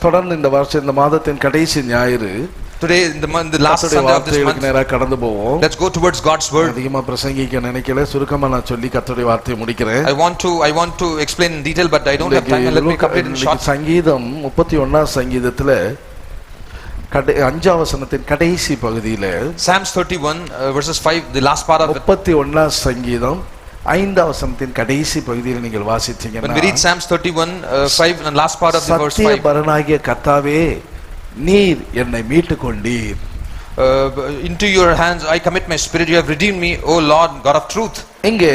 தொடர்ந்து இந்த வருஷம் இந்த மாதத்தின் கடைசி ஞாயிறு today in the last Sunday of this month, நேரா கடந்து போவோம். let's go towards God's word. அதிகமா பிரசங்கிக்க நினைக்கல, சுருக்கமா நான் சொல்லி கர்த்தருடைய வார்த்தையை முடிக்கிறேன். I want to explain in detail, but I don't have time. Let me complete in short. சங்கீதம் 31 சங்கீதத்துல 5 வசனத்தின் கடைசி பகுதியில Psalms 31 verses 5, the last part of it. 31 சங்கீதம் 5 வசனத்தின் கடைசி பகுதியில் நீங்கள் வாசிச்சீங்கன்னா, when we read Psalms 31 5 and last part of the verse 5, சத்தியபரனாகிய கர்த்தாவே நீர் என்னை மீட்டுக் கொண்டீர். Into your hands I commit my spirit, you have redeemed me, O Lord God of truth. இங்கே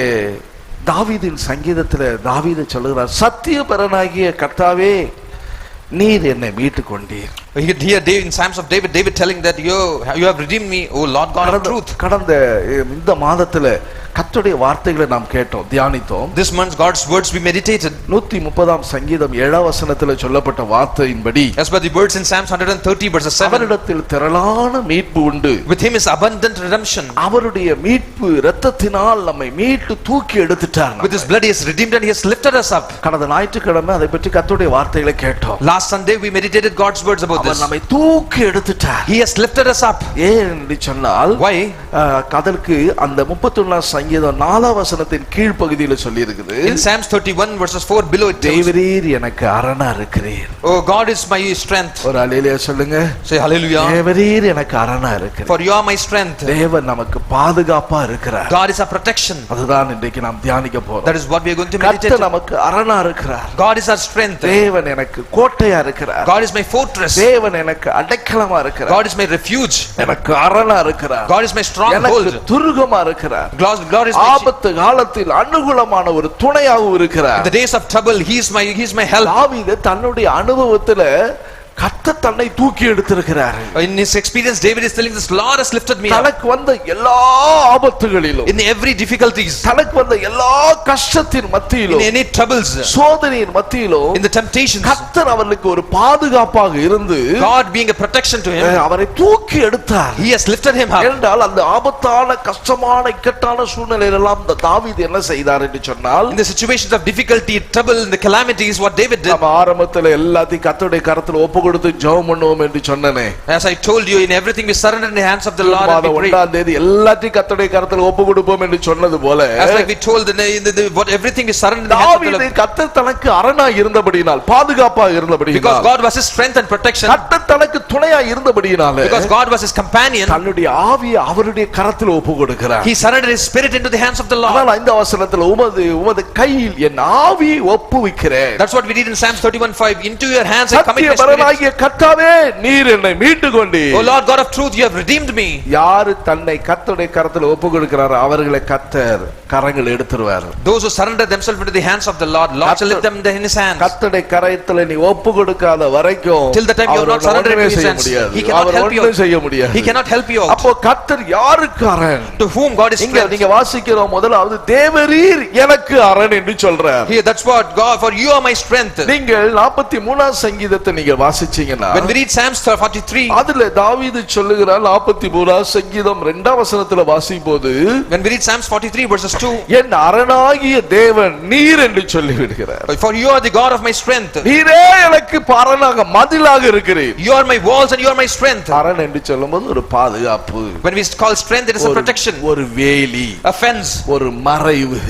தாவீதின் சங்கீதத்துல தாவீது சொல்லுகிறார், சத்தியபரனாகிய கர்த்தாவே நீர் என்னை மீட்டுக் கொண்டீர். Here in Psalms of David telling that you have redeemed me, O Lord God of truth. கடந்த இந்த மாதத்துல கர்த்தருடைய வார்த்தைகளை நாம் கேட்டோம், தியானித்தோம். This month God's words we meditated. 130 சங்கீதம் 7 வசனத்துல சொல்லப்பட்ட வார்த்தையின்படி, as per the words in Psalms 130 verses 7, அவரிடத்தில் திரளான மீட்பு உண்டு, with him is abundant redemption. அவருடைய மீட்பு இரத்தத்தினால் நம்மை மீட்டு தூக்கி எடுத்துட்டார். With his blood he has redeemed and he has lifted us up. கடந்த ஞாயிற்றுக்கிழமை அதை பற்றி கர்த்தருடைய வார்த்தைகளை கேட்டோம். Last Sunday we meditated God's words about this. அவர் நம்மை தூக்கி எடுத்துட்டார். He has lifted us up. ஏன் என்று சொன்னால், why? அதற்கு அந்த 31 சங்கீதம் 4 வசனத்தின் கீழ் பகுதியில் சொல்லி இருக்குது. In Psalms 31 verses 4 below it tells, தேவரீர் எனக்கு அரணா இருக்கிறீர். Oh God is my strength. ஒரு ஹல்லேலூயா சொல்லுங்க. Say hallelujah. தேவரீர் எனக்கு அரணா இருக்கிறீர். For you are my strength. தேவன் நமக்கு பாதுகாப்பா இருக்கிறார். God is our protection. அதுதான் இன்றைக்கு நாம் தியானிக்க போறோம். That is what we are going to meditate. கர்த்தர் நமக்கு அரணா இருக்கிறார். God is our strength. தேவன் எனக்கு கோட்டையா இருக்கிறார். God is my fortress. தேவன் எனக்கு அடைக்கலமா இருக்கிறார். God is my refuge. எனக்கு அரணா இருக்கிறார். God is my stronghold. எனக்கு துருகமா இருக்கிறார். God is my ஆபத்து காலத்தில் அனுகூலமான ஒரு துணையாகவும் இருக்கிறார். In the days of trouble he is my help. தாவீது தன்னுடைய அனுபவத்துல கர்த்தர் தன்னை தூக்கி எடுத்திருக்கிறார். In his experience David is telling this, Lord has lifted me up. தனக்கு வந்த எல்லா ஆபத்துகளிலும், in every difficulties, தனக்கு வந்த எல்லா கஷ்டத்தின் மத்தியிலும், in any troubles, சோதனையின் மத்தியிலும், in the temptations, கர்த்தர் அவருக்கு ஒரு பாதுகாப்பாக இருந்து, God being a protection to him, அவரை தூக்கி எடுத்தார். he has lifted him up. என்றால் அந்த ஆபத்தான கஷ்டமான இக்கட்டான சூழ்நிலையில எல்லாம் இந்த தாவீது என்ன செய்தார் என்று சொன்னால், in the situations of difficulty, trouble, in the calamities, what David did, நம்ம ஆரம்பத்துல எல்லாத்தையும் கர்த்தருடைய கரத்துல ஒப்பு கொடுத்து ஜெபம் பண்ணுவோம் என்று சொன்னனே. as I told you, in everything we surrender in the hands of the Lord and we pray. 1ஆம் தேதி எல்லாத்தையும் கர்த்தருடைய கரத்துல ஒப்பு கொடுப்போம் என்று சொன்னது போல, as like we told what everything we surrender in the hands of the Lord. தாவீது கர்த்தர் தனக்கு அரணா இருந்தபடியினால், பாதுகாப்பா இருந்தபடியினால், because God was his strength and protection, கர்த்தர் தனக்கு துணையா இருந்தபடியினால், because God was his companion, தன்னுடைய ஆவியை அவருடைய கரத்துல ஒப்பு கொடுக்கிறார். he surrendered his spirit into the hands of the Lord. ஆனால் இந்த வசனத்துல உமது கையில் என் ஆவியை ஒப்புவிக்கிறேன். That's what we read in Psalms 31:5, into your hands I commit my spirit. சத்தியபரனாகிய கர்த்தாவே நீர் என்னை மீட்டுக் கொண்டீர். O Lord God of truth, you have redeemed me. யாரு தன்னை கர்த்தருடைய கரத்துல ஒப்பு கொடுக்கிறாரோ அவர்களை கர்த்தர் கரங்கள் எடுத்துருவார். Those who surrender themselves into the hands of the Lord shall lift them in his hands. கர்த்தருடைய கரத்துல நீ ஒப்பு கொடுக்காத வரைக்கும், till the time you are not surrendered into his hands, he cannot help you. He cannot help you out. அப்போ கர்த்தர் யாருக்கு அரண்? To whom God is strength. நீங்க வாசிக்கிறோம், முதலாவது தேவரீர் எனக்கு அரண் என்று சொல்றார். Here that's what God, for you are my strength. நீங்கள் 43ஆம் சங்கீதத்தை நீங்க வாசிச்சீங்கன்னா, when we read Psalms 43, அதுல தாவீது சொல்லுகிறார், 43ஆம் சங்கீதம் 2ஆம் வசனத்துல வாசிக்கும்போது, when we read Psalms 43 verses 2, என் அரணாகிய தேவன் நீர் என்று சொல்லி விடுகிறார். for you are the God of my strength. நீரே எனக்கு அரணாக மதிலாக இருக்கிறீர். You are my walls and you are my strength. அரண் என்று சொல்லும்போது ஒரு பாதுகாப்பு. when we call strength, it is a protection, ஒரு வேலி, a fence, ஒரு மறைவு,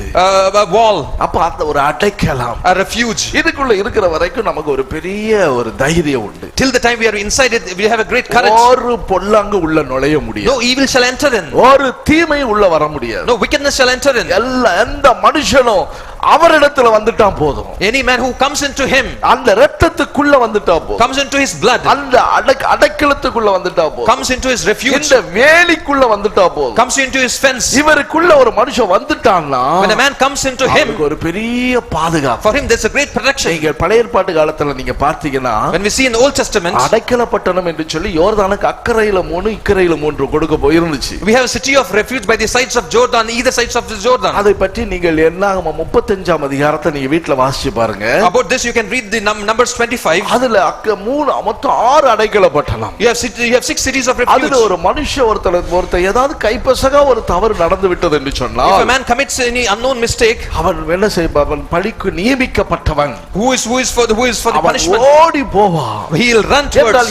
a wall, அப்ப அந்த ஒரு அடைக்கலம், a refuge. இதுக்குள்ள இருக்கிற வரைக்கும் நமக்கு ஒரு பெரிய ஒரு தைரியம் உண்டு. till the time we are inside it, we have a great courage. ஒரு பொல்லாங்கு உள்ள நுழைய முடியாது. no evil shall enter in. ஒரு தீமை உள்ள வர முடியாது. no wickedness shall enter in. எந்த மனுஷனும் அவரிடத்துல வந்துட்டான் போதும். any man who comes into him, அந்த இரத்தத்துக்குள்ள வந்துட்டா போதும், comes into his blood, அந்த அடைக்கலத்துக்குள்ள வந்துட்டா போதும், comes into his refuge, இந்த வேலிக்குள்ள வந்துட்டா போதும், comes into his fence. இவருக்குள்ள ஒரு மனுஷன் வந்துட்டான்னா, when a man comes into him, ஒரு பெரிய பாதுகாப்பு. for him there's a great protection. நீங்க பழைய ஏற்பாட்டு காலத்துல நீங்க பார்த்தீங்கன்னா, when we see in the Old Testament, அடைக்கல பட்டணம் என்று சொல்லி யோர்தானுக்கு அக்கறையில 3 இக்கரையில 3 கொடுக்க போயிருந்துச்சு. we have a city of refuge by the sides of Jordan, either sides of the Jordan. அதை பற்றி நீங்கள் என்னாகமம் 25ஆம் அதிகாரத்தை நீங்க வீட்ல வாசிச்சு பாருங்க. About this you can read the Numbers 25. அதுல மொத்தம் 6 அடைக்கல பட்டணம். You have 6 cities of refuge. அதுல ஒரு மனுஷன் ஒருத்தர் ஏதாவது கைப்பசகா ஒரு தவறு நடந்து விட்டது என்று சொன்னா, if a man commits any unknown mistake, அவன் என்ன செய்வான்? பழிக்கு நியமிக்கப்பட்டவன் who is for the punishment, ஓடி போவான். he'll run towards.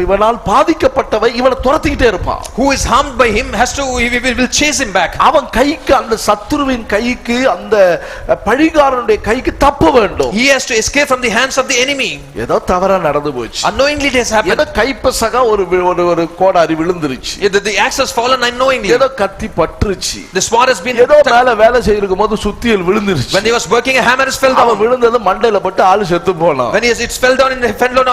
இவனால் பாதிக்கப்பட்டவை இவனை துரத்திக்கிட்டே இருப்பான். who is harmed by him will chase him back. அவன் கைக்கு, அந்த சத்துருவின் கைக்கு, அந்த பழிகாரனுடைய கைக்கு தப்ப வேண்டும். he has to escape from the hands of the enemy. ஏதோ தவறா நடந்து போச்சு. unknowingly it has happened. ஏதோ கைப்பசகா ஒரு கோடாரி விழுந்துருச்சு. the axe has fallen unknowingly. ஏதோ கத்தி பற்றுச்சு. the sword has been. ஏதோ மேல வேலை செய்யும் போது சுத்தியல் விழுந்துருச்சு. when he was working a hammer has fell down. அவன் விழுந்தது மண்டையில பட்டு ஆளு செத்து போனான். when it fell down on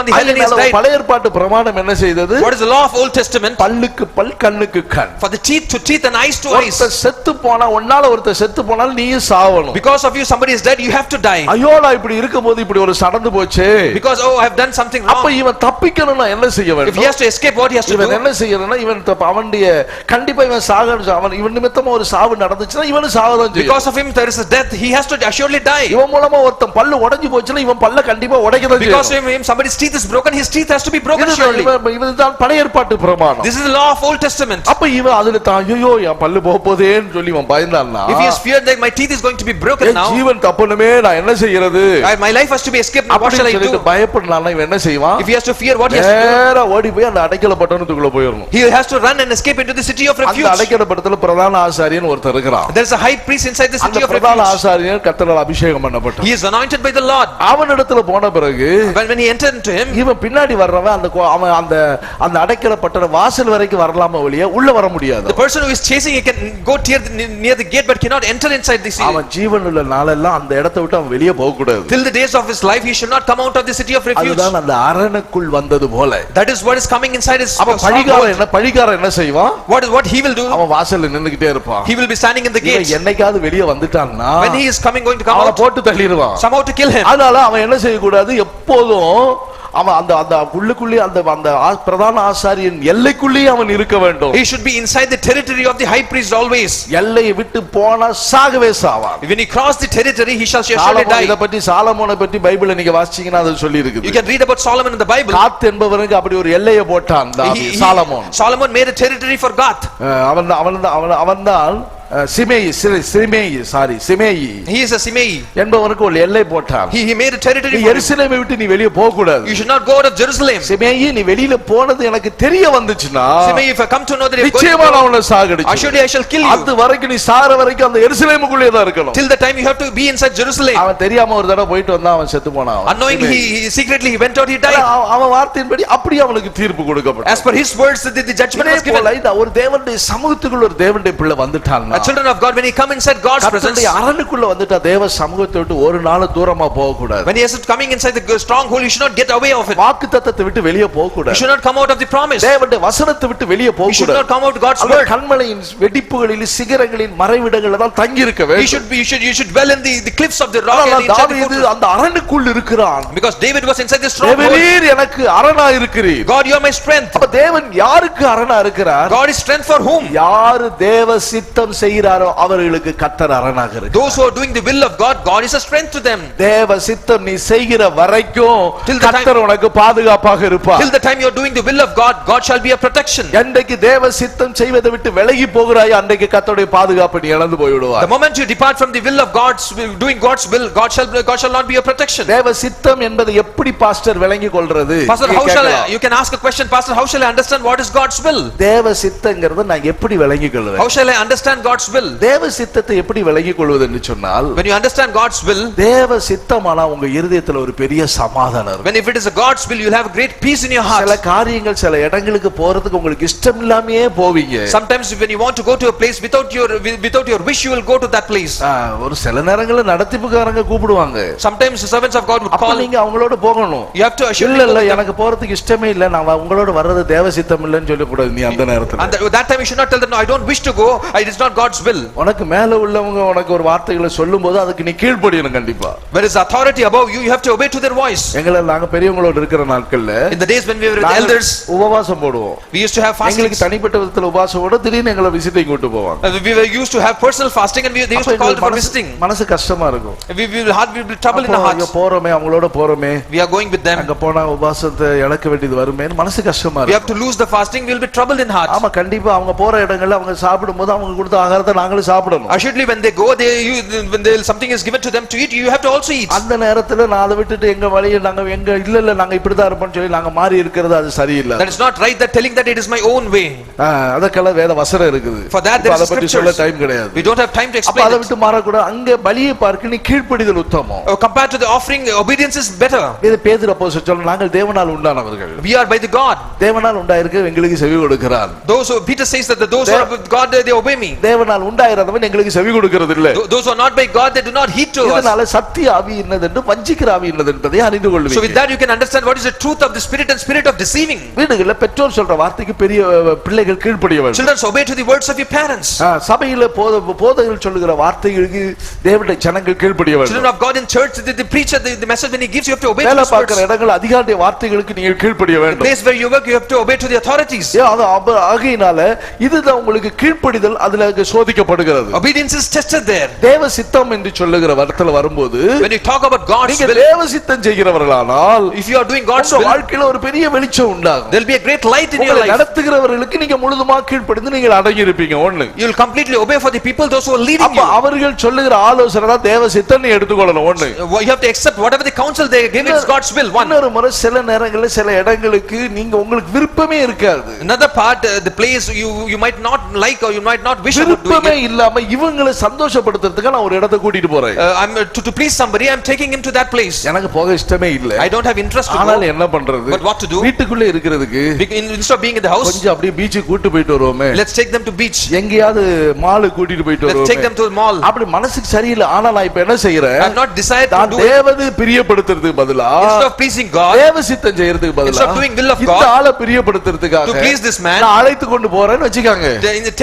the head and he has died. பழைய ஏற்பாட்டு பிரமாணம் என்ன செய்தது? what is the law of Old Testament? பல்லுக்கு பல், கண்ணுக்கு கண். for the teeth to teeth and eyes to eyes. செத்து போனா, ஒன்னால ஒருத்தர் செத்து போனால் நீயும் சாவணும். because of you somebody is dead, you have to die. ஐயோ நான் இப்படி இருக்கும்போது இப்படி ஒரு சடந்து போச்சு. because I have done something wrong. அப்ப இவன் தப்பிக்கணும்னா என்ன செய்ய வேண்டும்? if he has to escape, what he has to do? இவன் என்ன செய்யணும்னா, இவன் அவனுடைய கண்டிப்பா இவன் சாகணும். இவன் நிமித்தமா ஒரு சாவு நடந்துச்சுன்னா இவனும் சாவதான் செய்யும். because of him there is a death, he has to assuredly die. இவன் மூலமா ஒருத்தன் பல்லு உடைஞ்சு போச்சுன்னா இவன் பல்ல கண்டிப்பா உடைக்கதான் செய்யும். because of him somebody's teeth is broken, his teeth has to be broken surely. இதுதான் பழைய ஏற்பாட்டு பிரமாணம். this is the law of Old Testament. அப்ப இவன் அதுல தான் ஐயோ என் பல்லு போகுதேன்னு சொல்லி இவன் பயந்தான்னா, if he is feared that my teeth is going to be broken now, ஜீவன் தப்பணுமே, நான் என்ன செய்யறது? my life has to be escaped, what shall I do? பயப்படலாம். இவன் என்ன செய்வான்? if he has to fear, what he has to do? நேரா ஓடி போய் அந்த அடைக்கல பட்டணத்துக்குள்ள போயிரணும். he has to run and escape into the city of refuge. அந்த அடைக்கல பட்டணத்துல பிரதான ஆசாரியன் ஒருத்தர் இருக்கிறான். there is a high priest inside the city of refuge. பிரதான ஆசாரியன் கர்த்தரால் அபிஷேகம் பண்ணப்பட்டான். he is anointed by the Lord. அவனிடத்துல போன பிறகு when he entered into him, இவன் பின்னாடி வர்றவன் அவன் அந்த அடைக்கல பட்டண வாசல் வரைக்கும் வரலாமா ஒழிய உள்ள வர முடியாது. the person who is chasing, he can go near the gate but cannot enter inside the city. அவன் ஜீவனுள்ள நாளெல்லாம் அந்த இடத்தை விட்டு அவன் வெளியே போக கூடாது. till the days of his life he should not come out of the city of refuge. அதுதான் அந்த அரணுக்குள் வந்தது போல. that is what is coming inside his. அவன் பழிகாரன் என்ன செய்வான்? what he will do? அவன் வாசல்ல நின்னுக்கிட்டே இருப்பான். he will be standing in the gate. என்னைக்காவது வெளியே வந்துட்டான்னா, when he is going to come out, அவன் போட்டு தள்ளிடுவான். somehow to kill him. அதனால அவன் என்ன செய்ய கூடாது? எப்போதும் அவன் அந்த உள்ளுக்குள்ளே அந்த பிரதான ஆசாரியன் எல்லைக்குள்ளே அவன் இருக்க வேண்டும். he should be inside the territory of the high priest always. எல்லையை விட்டு போனா சாகவே சாவான். when he cross the territory he shall surely die. இத பத்தி சாலமோனை பத்தி பைபிள்ல நீங்க வாசிச்சீங்கன்னா அது சொல்லி இருக்குது. you can read about Solomon in the Bible. காத் என்பவனுக்கு அப்படி ஒரு எல்லையை போட்டான் Solomon made a territory for Gath. அவன்தான் சிமேயி he is a Simei என்பவனுக்கு ஒரு எல்லை போட்டான். he made a territory. எருசலேமை விட்டு நீ வெளிய போக கூடாது. you should not go out of Jerusalem. சிமேயி நீ வெளியில போனது எனக்கு தெரிய வந்துச்சுனா, Simei if I come to know that you நிச்சயமா நான் உன்னை சாகடிச்சு, assuredly I shall kill you. அது வரைக்கும் நீ சாகற வரைக்கும் அந்த எருசலேமுக்குள்ளே தான் இருக்கணும். till the time you have to be inside Jerusalem. அவன் தெரியாம ஒரு தடவை போயிட்டு வந்தா அவன் செத்து போனான். unknowingly he secretly he went out, he died. அவன் வார்த்தையின்படி அப்படியே அவனுக்கு தீர்ப்பு கொடுக்கப்பட்டது. as per his words the judgment was given. ஒரு தேவனுடைய சமூகத்துக்குள்ள ஒரு தேவனுடைய பிள்ளை வந்துட்டான். the children of God, when he come inside God's presence, அரணுக்குள்ள வந்துட்டா தேவ சமூகத்தை விட்டு ஒரு நாள் தூரமா போக கூடாது. when he is coming inside the stronghold, you should not get away of it. வாக்குத்தத்தத்தை விட்டு வெளியே போக கூடாது. you should not come out of the promise. தேவனுடைய வசனத்தை விட்டு வெளியே போக கூடாது. you should not come out of God's word. கண்மலையின் வெடிப்புகளில் சிகரங்களின் மறைவிடங்களில் தான் தங்கி இருக்க வேண்டும். you should dwell in the cliffs of the rock and தாவீது அந்த அரணுக்குள்ள இருக்கிறான். because David was inside the stronghold. தேவரீர் எனக்கு அரணா இருக்கிறீர். God, you are my strength. அப்ப தேவன் யாருக்கு அரணா இருக்கிறார்? God is strength for whom? யார் தேவ சித்தம் செய்கிறாரோ அவர்களுக்கு கர்த்தர் அரணாக இருக்கிறார். those who are doing the will of God, God is a strength to them. தேவ சித்தம் நீ செய்கிற வரைக்கும் கர்த்தர் உனக்கு பாதுகாப்பாக இருப்பார். till the time you are doing the will of God, God shall be a protection. என்றைக்கு தேவ சித்தம் செய்வதை விட்டு விலகி போகிறாய், அன்றைக்கு கர்த்தருடைய பாதுகாப்பை நீ இழந்து போய் விடுவாய். the moment you depart from the will of God's doing God's will, God shall not be a protection. தேவ சித்தம் என்பது எப்படி பாஸ்டர் விளங்கி கொள்றது? pastor, how shall you can ask a question, pastor, how shall I understand what is God's will? தேவ சித்தம்ங்கிறது நான் எப்படி விளங்கி கொள்வேன்? how shall I understand God's will? தேவ சித்தத்தை எப்படி விளங்கி கொள்வது என்று சொன்னால், when you understand God's will, தேவ சித்தமானா உங்க இருதயத்துல ஒரு பெரிய சமாதானம் இருக்கும். when if it is a God's will, you will have great peace in your heart. சில காரியங்கள் சில இடங்களுக்கு போறதுக்கு உங்களுக்கு இஷ்டம் இல்லாமயே போவீங்க. sometimes when you want to go to a place without your wish, you will go to that place. ஒரு சில நேரங்கள்ல நடத்திப்புக்காரங்க கூப்பிடுவாங்க. sometimes the servants of God would call. நீங்க அவங்களோட போகணும். you have to assure இல்ல எனக்கு போறதுக்கு இஷ்டமே இல்ல, நான் உங்களோட வர்றது தேவ சித்தம் இல்லன்னு சொல்ல கூடாது நீ அந்த நேரத்துல. and that time you should not tell them, no, I don't wish to go, it is not God's God's will. உனக்கு மேல உள்ளவங்க உனக்கு ஒரு வார்த்தைகளை சொல்லும்போது அதுக்கு நீ கீழ்ப்படியணும் கண்டிப்பா. Where is authority above you, you have to obey to their voice. எங்களை நாங்க பெரியவங்களோட இருக்கிற நாட்கள்ல In the days when we were with elders, உபவாசம் போடுவோம். we used to have fasting. எங்களுக்கு தனிப்பட்ட விதத்துல உபவாசம் போட திடீர்னு எங்களை விசிட்டிங் கூட்டி போவாங்க. We were used to have personal fasting and they used to call for visiting. மனசு கஷ்டமா இருக்கும். We will be trouble in the heart. போறோமே அவங்களோட போறோமே. We are going with them. அங்க போனா உபவாசத்தை இழக்க வேண்டியது வருமே மனசு கஷ்டமா இருக்கும். We have to lose the fasting, we will be troubled in heart. ஆமா கண்டிப்பா அவங்க போற இடங்கள்ல அவங்க சாப்பிடும்போது அவங்க கொடுத்த ஆகாரத்தை நாங்களும் சாப்பிடணும். Assuredly when they go when something is given to them to eat, you have to also eat. அந்த நேரத்துல நான் அதை விட்டுட்டு எங்க வழியை நாங்க எங்க இல்ல நாங்க இப்படிதான் இருப்போம்னு சொல்லி நாங்க மாறி இருக்கிறது அது சரியில்லை. That is not right, that telling that it is my own way. அதற்கெல்லாம் வேத வசனம் இருக்குது. For that there is scripture. சொல்ல டைம் கிடையாது. We don't have time to explain. அப்ப அதை விட்டு மாற கூட அங்க பலியை பார்க்க நீ கீழ்ப்படிதல் உத்தமம். Compared to the offering, obedience is better. இது பேதுரு அப்போஸ்தலன் சொல்றாங்க நாங்கள் தேவனால் உண்டானவர்கள். We are by the God. தேவனால் உண்டாயிருக்கு எங்களுக்கு செவி கொடுக்கிறார். Those who Peter says that those who are with God they obey me. தேவனால் உண்டாயிராதவன் எங்களுக்கு செவி கொடுக்கிறது இல்ல. Those who are not by God they do not heed to us. இதனால சத்திய ஆவி என்னதென்று வஞ்சிக்கிற ஆவி என்னதென்றதை அறிந்து கொள்வீங்க. So with that you can understand what is the truth of the spirit and spirit of deceiving. வீடுகள்ல பெற்றோர் சொல்ற வார்த்தைக்கு பெரிய பிள்ளைகள் கீழ்ப்படிய வேண்டும். Children obey to the words of your parents. சபையில போதகர்கள் சொல்லுகிற வார்த்தைகளுக்கு தேவனுடைய ஜனங்கள் கீழ்ப்படிய வேண்டும். Children of God in church the preacher the message when he gives you have to obey to வேலை his words. பார்க்கிற இடங்கள் அதிகாரியுடைய வார்த்தைகளுக்கு நீங்கள் கீழ்ப்படிய வேண்டும். The place where you work you have to obey to the authorities. ஆகையினால இதுதான் உங்களுக்கு கீழ்ப்படிதல் அதுல சோதிக்கப்படுகிறது. Obedience is tested there. தேவ சித்தம் என்று சொல்லுகிற வார்த்தையில வரும்போது when you talk about God's நீங்க will, தேவ சித்தம் செய்கிறவர்களானால் if you are doing God's will, வாழ்க்கையில ஒரு பெரிய வெளிச்சம் உண்டாகும். there will be a great light in your life. நடத்துகிறவர்களுக்கு நீங்க முழுதுமாக கீழ்ப்படிந்து நீங்கள் அடங்கி இருப்பீங்க. ஒண்ணு you will completely obey for the people those who are leading you. அப்ப அவர்கள் சொல்லுகிற ஆலோசனை தான் தேவ சித்தம் நீ எடுத்துக்கொள்ளணும். ஒண்ணு you have to accept whatever the counsel they give is God's will. One இன்னொரு முறை சில நேரங்களில் சில இடங்களுக்கு நீங்க உங்களுக்கு விருப்பமே இருக்காது. another part the place you might not like or you might not wish about doing விருப்பமே இல்லாம இவங்களை சந்தோஷப்படுத்துறதுக்கு நான் ஒரு இடத்தை கூட்டிட்டு போறேன். I'm to please somebody I'm taking him to that place. எனக்கு போக இஷ்டமே இல்ல. I don't have interest to ஆனால் go. என்ன பண்றது? But what to do? வீட்டுக்குள்ள இருக்கிறதுக்கு instead of being in the house கொஞ்சம் அப்படியே பீச் கூட்டி போயிட்டு வருவோமே. let's take them to beach. எங்கயாவது மால் கூட்டிட்டு போயிட்டு வருவோமே. let's take them to the mall. அப்படி மனசுக்கு சரியில்லை. ஆனா நான் இப்ப என்ன செய்யறேன்? I'm not decided to do தேவனை பிரியப்படுத்துறதுக்கு பதிலா instead of pleasing God தேவ சித்தம் செய்யறதுக்கு பதிலா instead of doing will of God இந்த ஆளை பிரியப்படுத்துறதுக்காக to please this man நான் அழைத்து கொண்டு போறேன்னு வெச்சுக்காங்க.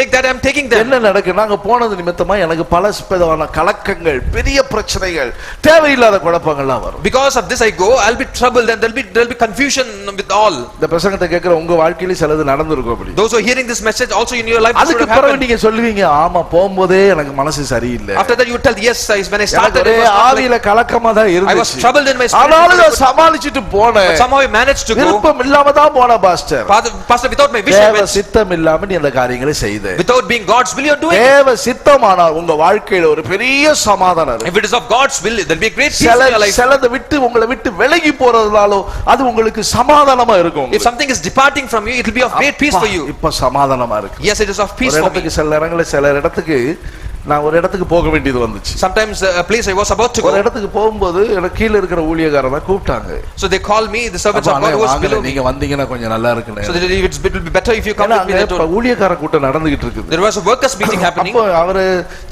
take that I'm taking them. என்ன நடக்குது? நாங்க போனது நிமித்தமா எனக்கு பல விதமான கலக்கங்கள் பெரிய பிரச்சனைகள் தேவையில்லாத குழப்பங்கள்லாம் வரும். because of this I go I'll be troubled and there'll be confusion with all. இந்த பிரசங்கத்தை கேக்குற உங்க வாழ்க்கையில சிலது நடந்துருக்கும் அப்படி. those who are hearing this message also in your life அதுக்கு பிறகு நீங்க சொல்லுவீங்க ஆமா போகும்போதே எனக்கு மனசு சரியில்லை. after that you tell yes when I started ஆவியில கலக்கமா தான் இருந்துச்சு. I was troubled in my spirit. ஆனாலும் நான் சமாளிச்சிட்டு போனேன். but somehow I managed to go. விருப்பம் இல்லாம தான் போன pastor. pastor without my wish தேவ சித்தம் இல்லாம நீ அந்த காரியங்களை செய்த. without being God's will you are doing. தேவ சித்தமானால் உங்க வாழ்க்கையில ஒரு பெரிய சமாதானம் இருக்கும். if it is of God's will there will be a great peace in your life. சிலதை விட்டு உங்களை விட்டு விலகி போறதுனாலோ அது உங்களுக்கு சமாதானமா இருக்கும். if something is departing from you it will be of great peace for you. இப்ப சமாதானமா இருக்கு. yes it is of peace for me. சில நேரங்களில் சில இடத்துக்கு நான் ஒரு இடத்துக்கு போக வேண்டியது வந்துச்சு. sometimes a place I was about to go. ஒரு இடத்துக்கு போகும்போது எனக்கு கீழ இருக்கிற ஊழியக்காரங்க கூப்பிட்டாங்க. so they called me the servants of God who was below me. நீங்க வந்தீங்கன்னா கொஞ்சம் நல்லா இருக்குனே. so it will be better if you come with me. அப்ப ஊழியக்கார கூட்டம் நடந்துகிட்டு இருக்குது. there was a workers meeting happening. அப்ப அவரு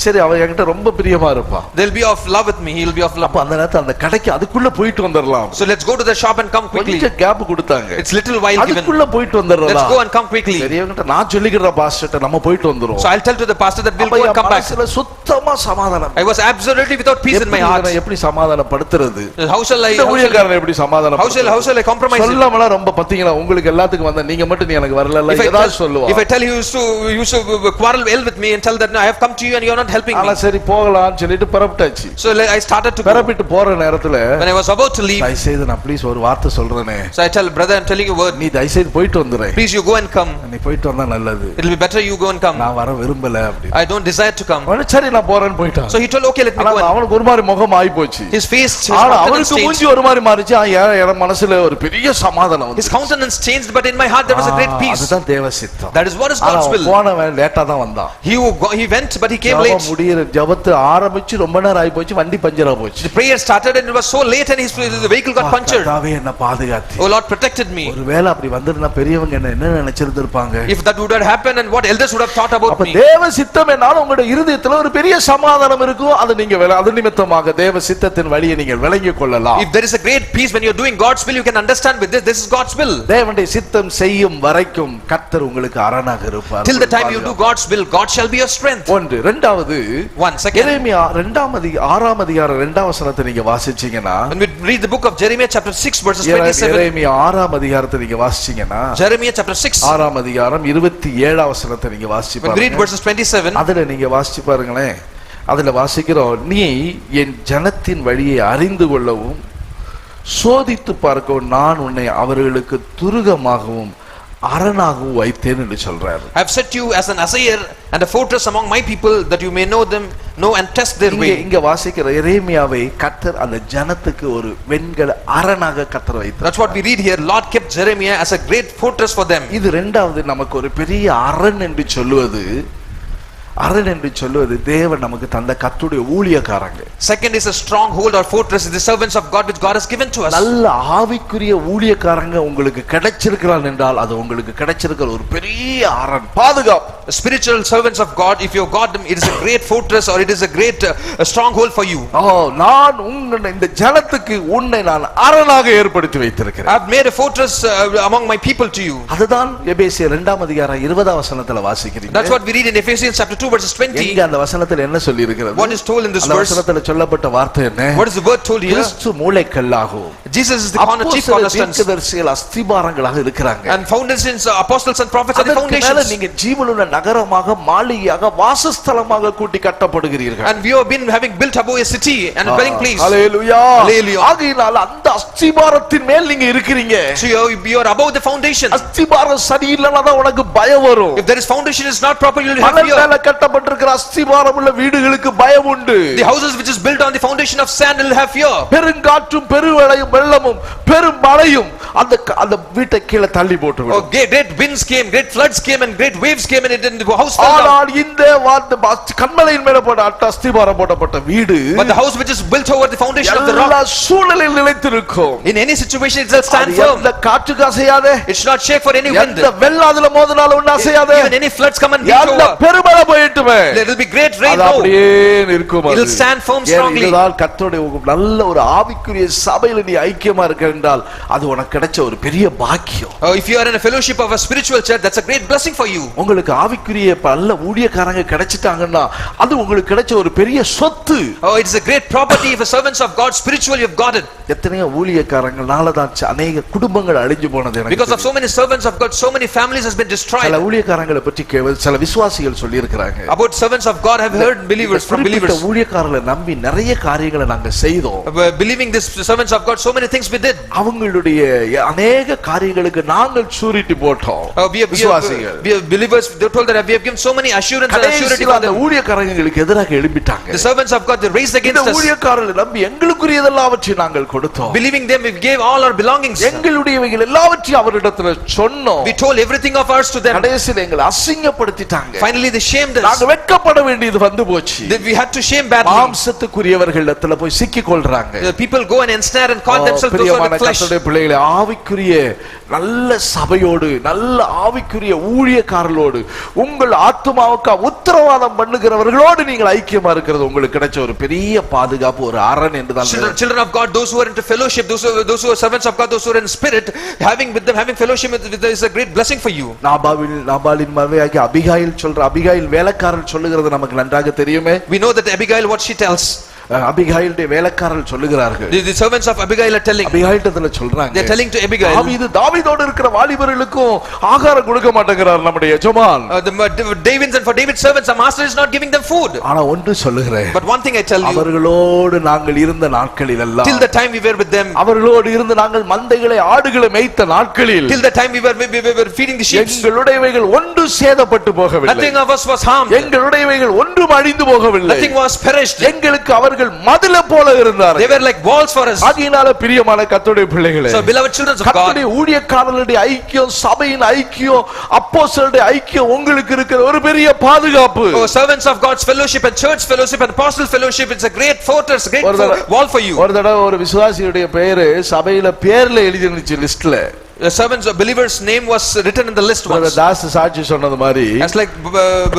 சரி அவ என்கிட்ட ரொம்ப பிரியமா இருப்பா. they'll be of love with me he will be of love. அப்ப அந்த நேரத்துல அந்த கடைக்கு அதுக்குள்ள போயிட்டு வந்துறலாம். so let's go to the shop and come quickly. கொஞ்சம் கேப் கொடுத்தாங்க. it's little while given. அதுக்குள்ள போயிட்டு வந்துறலாம். let's go and come quickly. பெரியவங்கிட்ட நான் சொல்லிக்கிறேன் பாஸ்டர் நம்ம போயிட்டு வந்துறோம். so I'll tell to the pastor that we'll go and come back. சுத்தமா சமாதானம். I was absolutely without peace in my heart. எப்படி சமாதானப்படுத்துறது? how shall I ஊழியக்காரனை எப்படி சமாதானப்படுத்துறது? how shall I compromise? சொல்லமல ரொம்ப பத்திங்களா உங்களுக்கு எல்லாத்துக்கும் வந்த நீங்க மட்டும் நீ எனக்கு வரல இல்ல ஏதாவது சொல்லுவா. if I tell you to quarrel well with me and tell that no I have come to you and you are not helping me. ஆனா சரி போகலாம்னு சொல்லிட்டு பரப்பிட்டாச்சு. so I started to பரப்பிட்டு போற நேரத்துல when I was about to leave தயவு செய்து நான் please ஒரு வார்த்தை சொல்றேனே. so I tell brother I'm telling you a word. நீ தயவு செய்து போயிட்டு வந்துரு. please you go and come. நீ போயிட்டு வந்தா நல்லது. it will be better you go and come. நான் வர விரும்பல அப்படி. I don't desire to come. சரி நான் போறேன்னு போய்ட்டான். so he told okay let me go. அவனுக்கு ஒரு மாதிரி முகம் ஆயி போச்சு. his face அவனுக்கு மூஞ்சி ஒரு மாதிரி மாறிச்சு. என் மனசுல ஒரு பெரிய சமாதானம் வந்து. his countenance changed but in my heart there was a great peace. அதுதான் தேவ சித்தம். that is what is God's will. போனவன் லேட்டா தான் வந்தான். he went but he came late. முடியற ஜெபத்து ஆரம்பிச்சு ரொம்ப நேரம் ஆயி போச்சு. வண்டி பஞ்சரா போச்சு. the prayer started and it was so late and the vehicle got punctured. கர்த்தாவே என்ன பாதுகாத்து. oh Lord protected me. ஒருவேளை அப்படி வந்திருந்தா பெரியவங்க என்ன நினைச்சிருந்திருப்பாங்க. if that would have happened and what elders would have thought about me. தேவ சித்தம் என்னால உங்களுடைய இருதயத்தை இருதயத்துல ஒரு பெரிய சமாதானம் இருக்கும். அது நீங்க அது நிமித்தமாக தேவ சித்தத்தின் வழியை நீங்கள் விளங்கிக் கொள்ளலாம். If there is a great peace when you are doing God's will, you can understand with this is God's will. தேவனுடைய சித்தம் செய்யும் வரைக்கும் கர்த்தர் உங்களுக்கு அரணாக இருப்பார். Till the time you do God's will, God shall be your strength. ஒன்று. இரண்டாவது, எரேமியா 6ஆம் அதிகாரம் 2ஆம் வசனத்தை நீங்க வாசிச்சீங்கன்னா, when we read the book of Jeremiah chapter 6 verses 27, எரேமியா 6ஆம் அதிகாரத்தை நீங்க வாசிச்சீங்கன்னா, Jeremiah chapter 6 6ஆம் அதிகாரம் 27ஆம் வசனத்தை நீங்க வாசிச்சு when we read பாருங்க. verses 27, அதுல நீங்க வாசிச்சு பாருங்களேன். அதுல வாசிக்கிறோம், நீ என் ஜனத்தின் வழியை அறிந்து கொள்ளவும் சோதித்து பார்க்கவும் நான் உன்னை அவர்களுக்கு துருகமாகவும் அரணாகவும் வைத்தேன் என்று சொல்றாரு. I have set you as an assayer and a fortress among my people, that you may know them, know and test their way. இங்க வாசிக்கிற எரேமியாவை கர்த்தர் அந்த ஜனத்துக்கு ஒரு வெண்கல அரணாக கர்த்தர் வைத்தார். That's what we read here. Lord kept Jeremiah as a great fortress for them. இது இரண்டாவது, நமக்கு ஒரு பெரிய அரண் என்று சொல்லுவது, அரண் என்று சொல்லுவது தேவன் நமக்கு தந்த கர்த்தருடைய ஊழியக்காரங்க. Second is a stronghold or fortress, is the servants of God which God has given to us. நல்ல ஆவிக்குரிய ஊழியக்காரங்க உங்களுக்கு கிடைச்சிருக்கிறான் என்றால் அது உங்களுக்கு கிடைச்சிருக்கிற ஒரு பெரிய அரண், பாதுகாப்பு. Spiritual servants of God, if you got them, it is a great fortress or it is a great stronghold for you. நான் இந்த ஜனத்துக்கு உன்னை நான் அரணாக ஏற்படுத்தி வைத்திருக்கிறேன். I have made a fortress among my people to you. அதுதான் எபேசியர் 2ஆம் அதிகாரம் 20ஆம் வசனத்துல வாசிக்கிறீங்க. That's what we read in Ephesians chapter 2 verses 20. இங்க அந்த வசனத்துல என்ன சொல்லி இருக்கிறது? What is told in this அந்த verse? வசனத்துல சொல்லப்பட்ட வார்த்தை என்ன? What is the word told here? Kristu மூலைக்கல்லாகும். Jesus is the chief cornerstone. தீர்க்கதரிசிகள் அஸ்திபாரங்களாக இருக்கிறாங்க. And foundations, apostles and prophets are the foundations. நீங்க ஜீவனுள்ள நகரமாக, மாளிகையாக, வாசஸ்தலமாக கூட்டி கட்டப்படுகிறீர்கள். And we have been having built above a city and a dwelling place. Hallelujah. Hallelujah. ஆகையால் அந்த அஸ்திபாரத்தின் மேல் நீங்க இருக்கிறீங்க. So you are above the foundation. அஸ்திபாரம் சரியில்லைனா தான் உனக்கு பயம் வரும். If there is foundation is not proper, you will have fear. மேல கட்டப்பட்டிருக்கிற அஸ்திபாரம் உள்ள வீடுகளுக்கு பயம் உண்டு. The houses which is built on the foundation of sand will have fear. பெருங்காற்றும் பெருவளையும் வெள்ளமும் பெரும் மழையும் அந்த வீட்டை கீழே தள்ளி போட்டுவிடும். Oh, great winds came, great floods came and great waves came and the house fell down. ஆனால் இந்த கன்மலையின் மேல போட்ட அஸ்திபாரம் போடப்பட்ட வீடு, but the house which is built over the foundation of the rock, எல்லா சூழலில் நிலைத்திருக்கும். in any situation it will stand firm. அந்த காற்றுக்கு அசையாதே, it should not shake for any wind. அந்த வெள்ளம் அதுல மோதினாலும் ஒண்ணு அசையாதே. Even any floods come and beat over, அந்த பெருமழை போயிட்டுமே, there will be great rain. அது அப்படியே இருக்கும். It will stand firm strongly. இதுதான் கர்த்தருடைய நல்ல ஒரு ஆவிக்குரிய சபையில நீ ஐக்கியமா இருக்க என்றால் அது உனக்கு கிடைச்ச ஒரு பெரிய பாக்கியம். If you are in a fellowship of a spiritual church, that's a great blessing for you. உங்களுக்கு ஆவிக்குரிய நல்ல ஊழியக்காரங்க கிடைச்சிட்டாங்கன்னா அது உங்களுக்கு கிடைச்ச ஒரு பெரிய சொத்து. Oh, it is a great property if a servants of God spiritual you have got it. எத்தனையோ ஊழியக்காரங்களால தான் அநேக குடும்பங்கள் அழிஞ்சு போனது எனக்கு. Because of so many servants of God, so many families has been destroyed. சில ஊழியக்காரங்களை பற்றி சில விசுவாசிகள் சொல்லி இருக்காங்க. About servants of God have heard believers from believers. ஊழியக்காரங்களை நம்பி நிறைய காரியங்களை நாங்க செய்தோம். Believing this servants of God, so many things we did. அவங்களுடைய அநேக காரியங்களுக்கு நாங்கள் ஷூரிட்டி போட்டோம். விசுவாசிகள், we are believers, they told that we have given so many assurance and assurity for them. ஊழியக்காரங்களுக்கு எதிராக எழும்பிட்டாங்க. The servants of God, they raised against us. ஊழியக்காரர்களை நம்பி எங்களுக்குரியதெல்லாம் நாங்கள் கொடுத்தோம். Believing them, we gave all our belongings. எங்களுடையவைகள் எல்லாவற்றையும் அவரிடத்துல சொன்னோம். We told everything of ours to them. கடைசில எங்களை அசிங்கப்படுத்திட்டாங்க. Finally they shamed us. நாங்க வெட்கப்பட வேண்டியது வந்து போச்சு. We had to shame badly. மாம்சத்துக்குரியவர்களிடத்துல போய் சிக்கிக் கொள்றாங்க. The people go and ensnare and call themselves those who are the flesh. பிள்ளைகளே, ஆவிக்குரிய நல்ல சபையோடு, நல்ல ஆவிக்குரிய ஊழியக்காரர்களோடு, உங்கள் ஆத்துமாவுக்கு உத்தரவாதம் பண்ணுகிறவர்களோடு நீங்கள் ஐக்கியமா இருக்கிறது உங்களுக்கு கிடைச்ச ஒரு பெரிய பாதுகாப்பு, ஒரு அரண் என்றுதான். Children of God, those who are into fellowship, those who are servants of God, those who are in spirit, having with them, having fellowship with them is a great blessing for you. நாபாலின் மனைவியாகிய Abigail Abigail வேலைக்காரர் சொல்லுகிறது நமக்கு நன்றாக தெரியுமே. We know that Abigail, what she tells. அபிகாயிலுடைய வேலைக்காரர்கள் சொல்லுகிறார்கள். The servants of Abigail are telling. அபிகாயில்டத்துல சொல்றாங்க. They are telling to Abigail. தாவீதோடு இருக்கிற வாலிபர்களுக்கும் ஆகாரம் கொடுக்க மாட்டேங்கிறார் நம்முடைய எஜமான். David's and for David's servants, our master is not giving them food. ஆனா ஒன்று சொல்லுகிறேன். But one thing I tell you. அவர்களோடு நாங்கள் இருந்த நாட்களில் எல்லாம், till the time we were with them, அவர்களோடு இருந்து நாங்கள் மந்தைகளை ஆடுகளை மேய்த்த நாட்களில், till the time we were feeding the sheep, எங்களுடையவைகள் ஒன்று சேதப்பட்டு போகவில்லை. nothing of us was harmed. எங்களுடையவைகள் ஒன்றும் அழிந்து போகவில்லை. nothing was perished. எங்களுக்கு அவர்கள் மதில போல இருந்தார்கள். They were like walls for us. ஆகையினால பிரியமான கர்த்தருடைய பிள்ளைகளே, so beloved children of God, கர்த்தருடைய ஊழியக்காரர்களுடைய ஐக்கியம், சபையின் ஐக்கியம், அப்போஸ்தலருடைய ஐக்கியம் உங்களுக்கு இருக்கிற ஒரு பெரிய பாதுகாப்பு. oh servants of God's fellowship and church fellowship and apostle fellowship, it's a great fortress, great wall for you. ஒரு தடவை ஒரு விசுவாசியுடைய பெயர் சபையில பேர்ல எழுதி இருந்துச்சு லிஸ்ட்ல. The servants of believers name was written in the list once. Das சாட்சி சொன்னது மாதிரி As like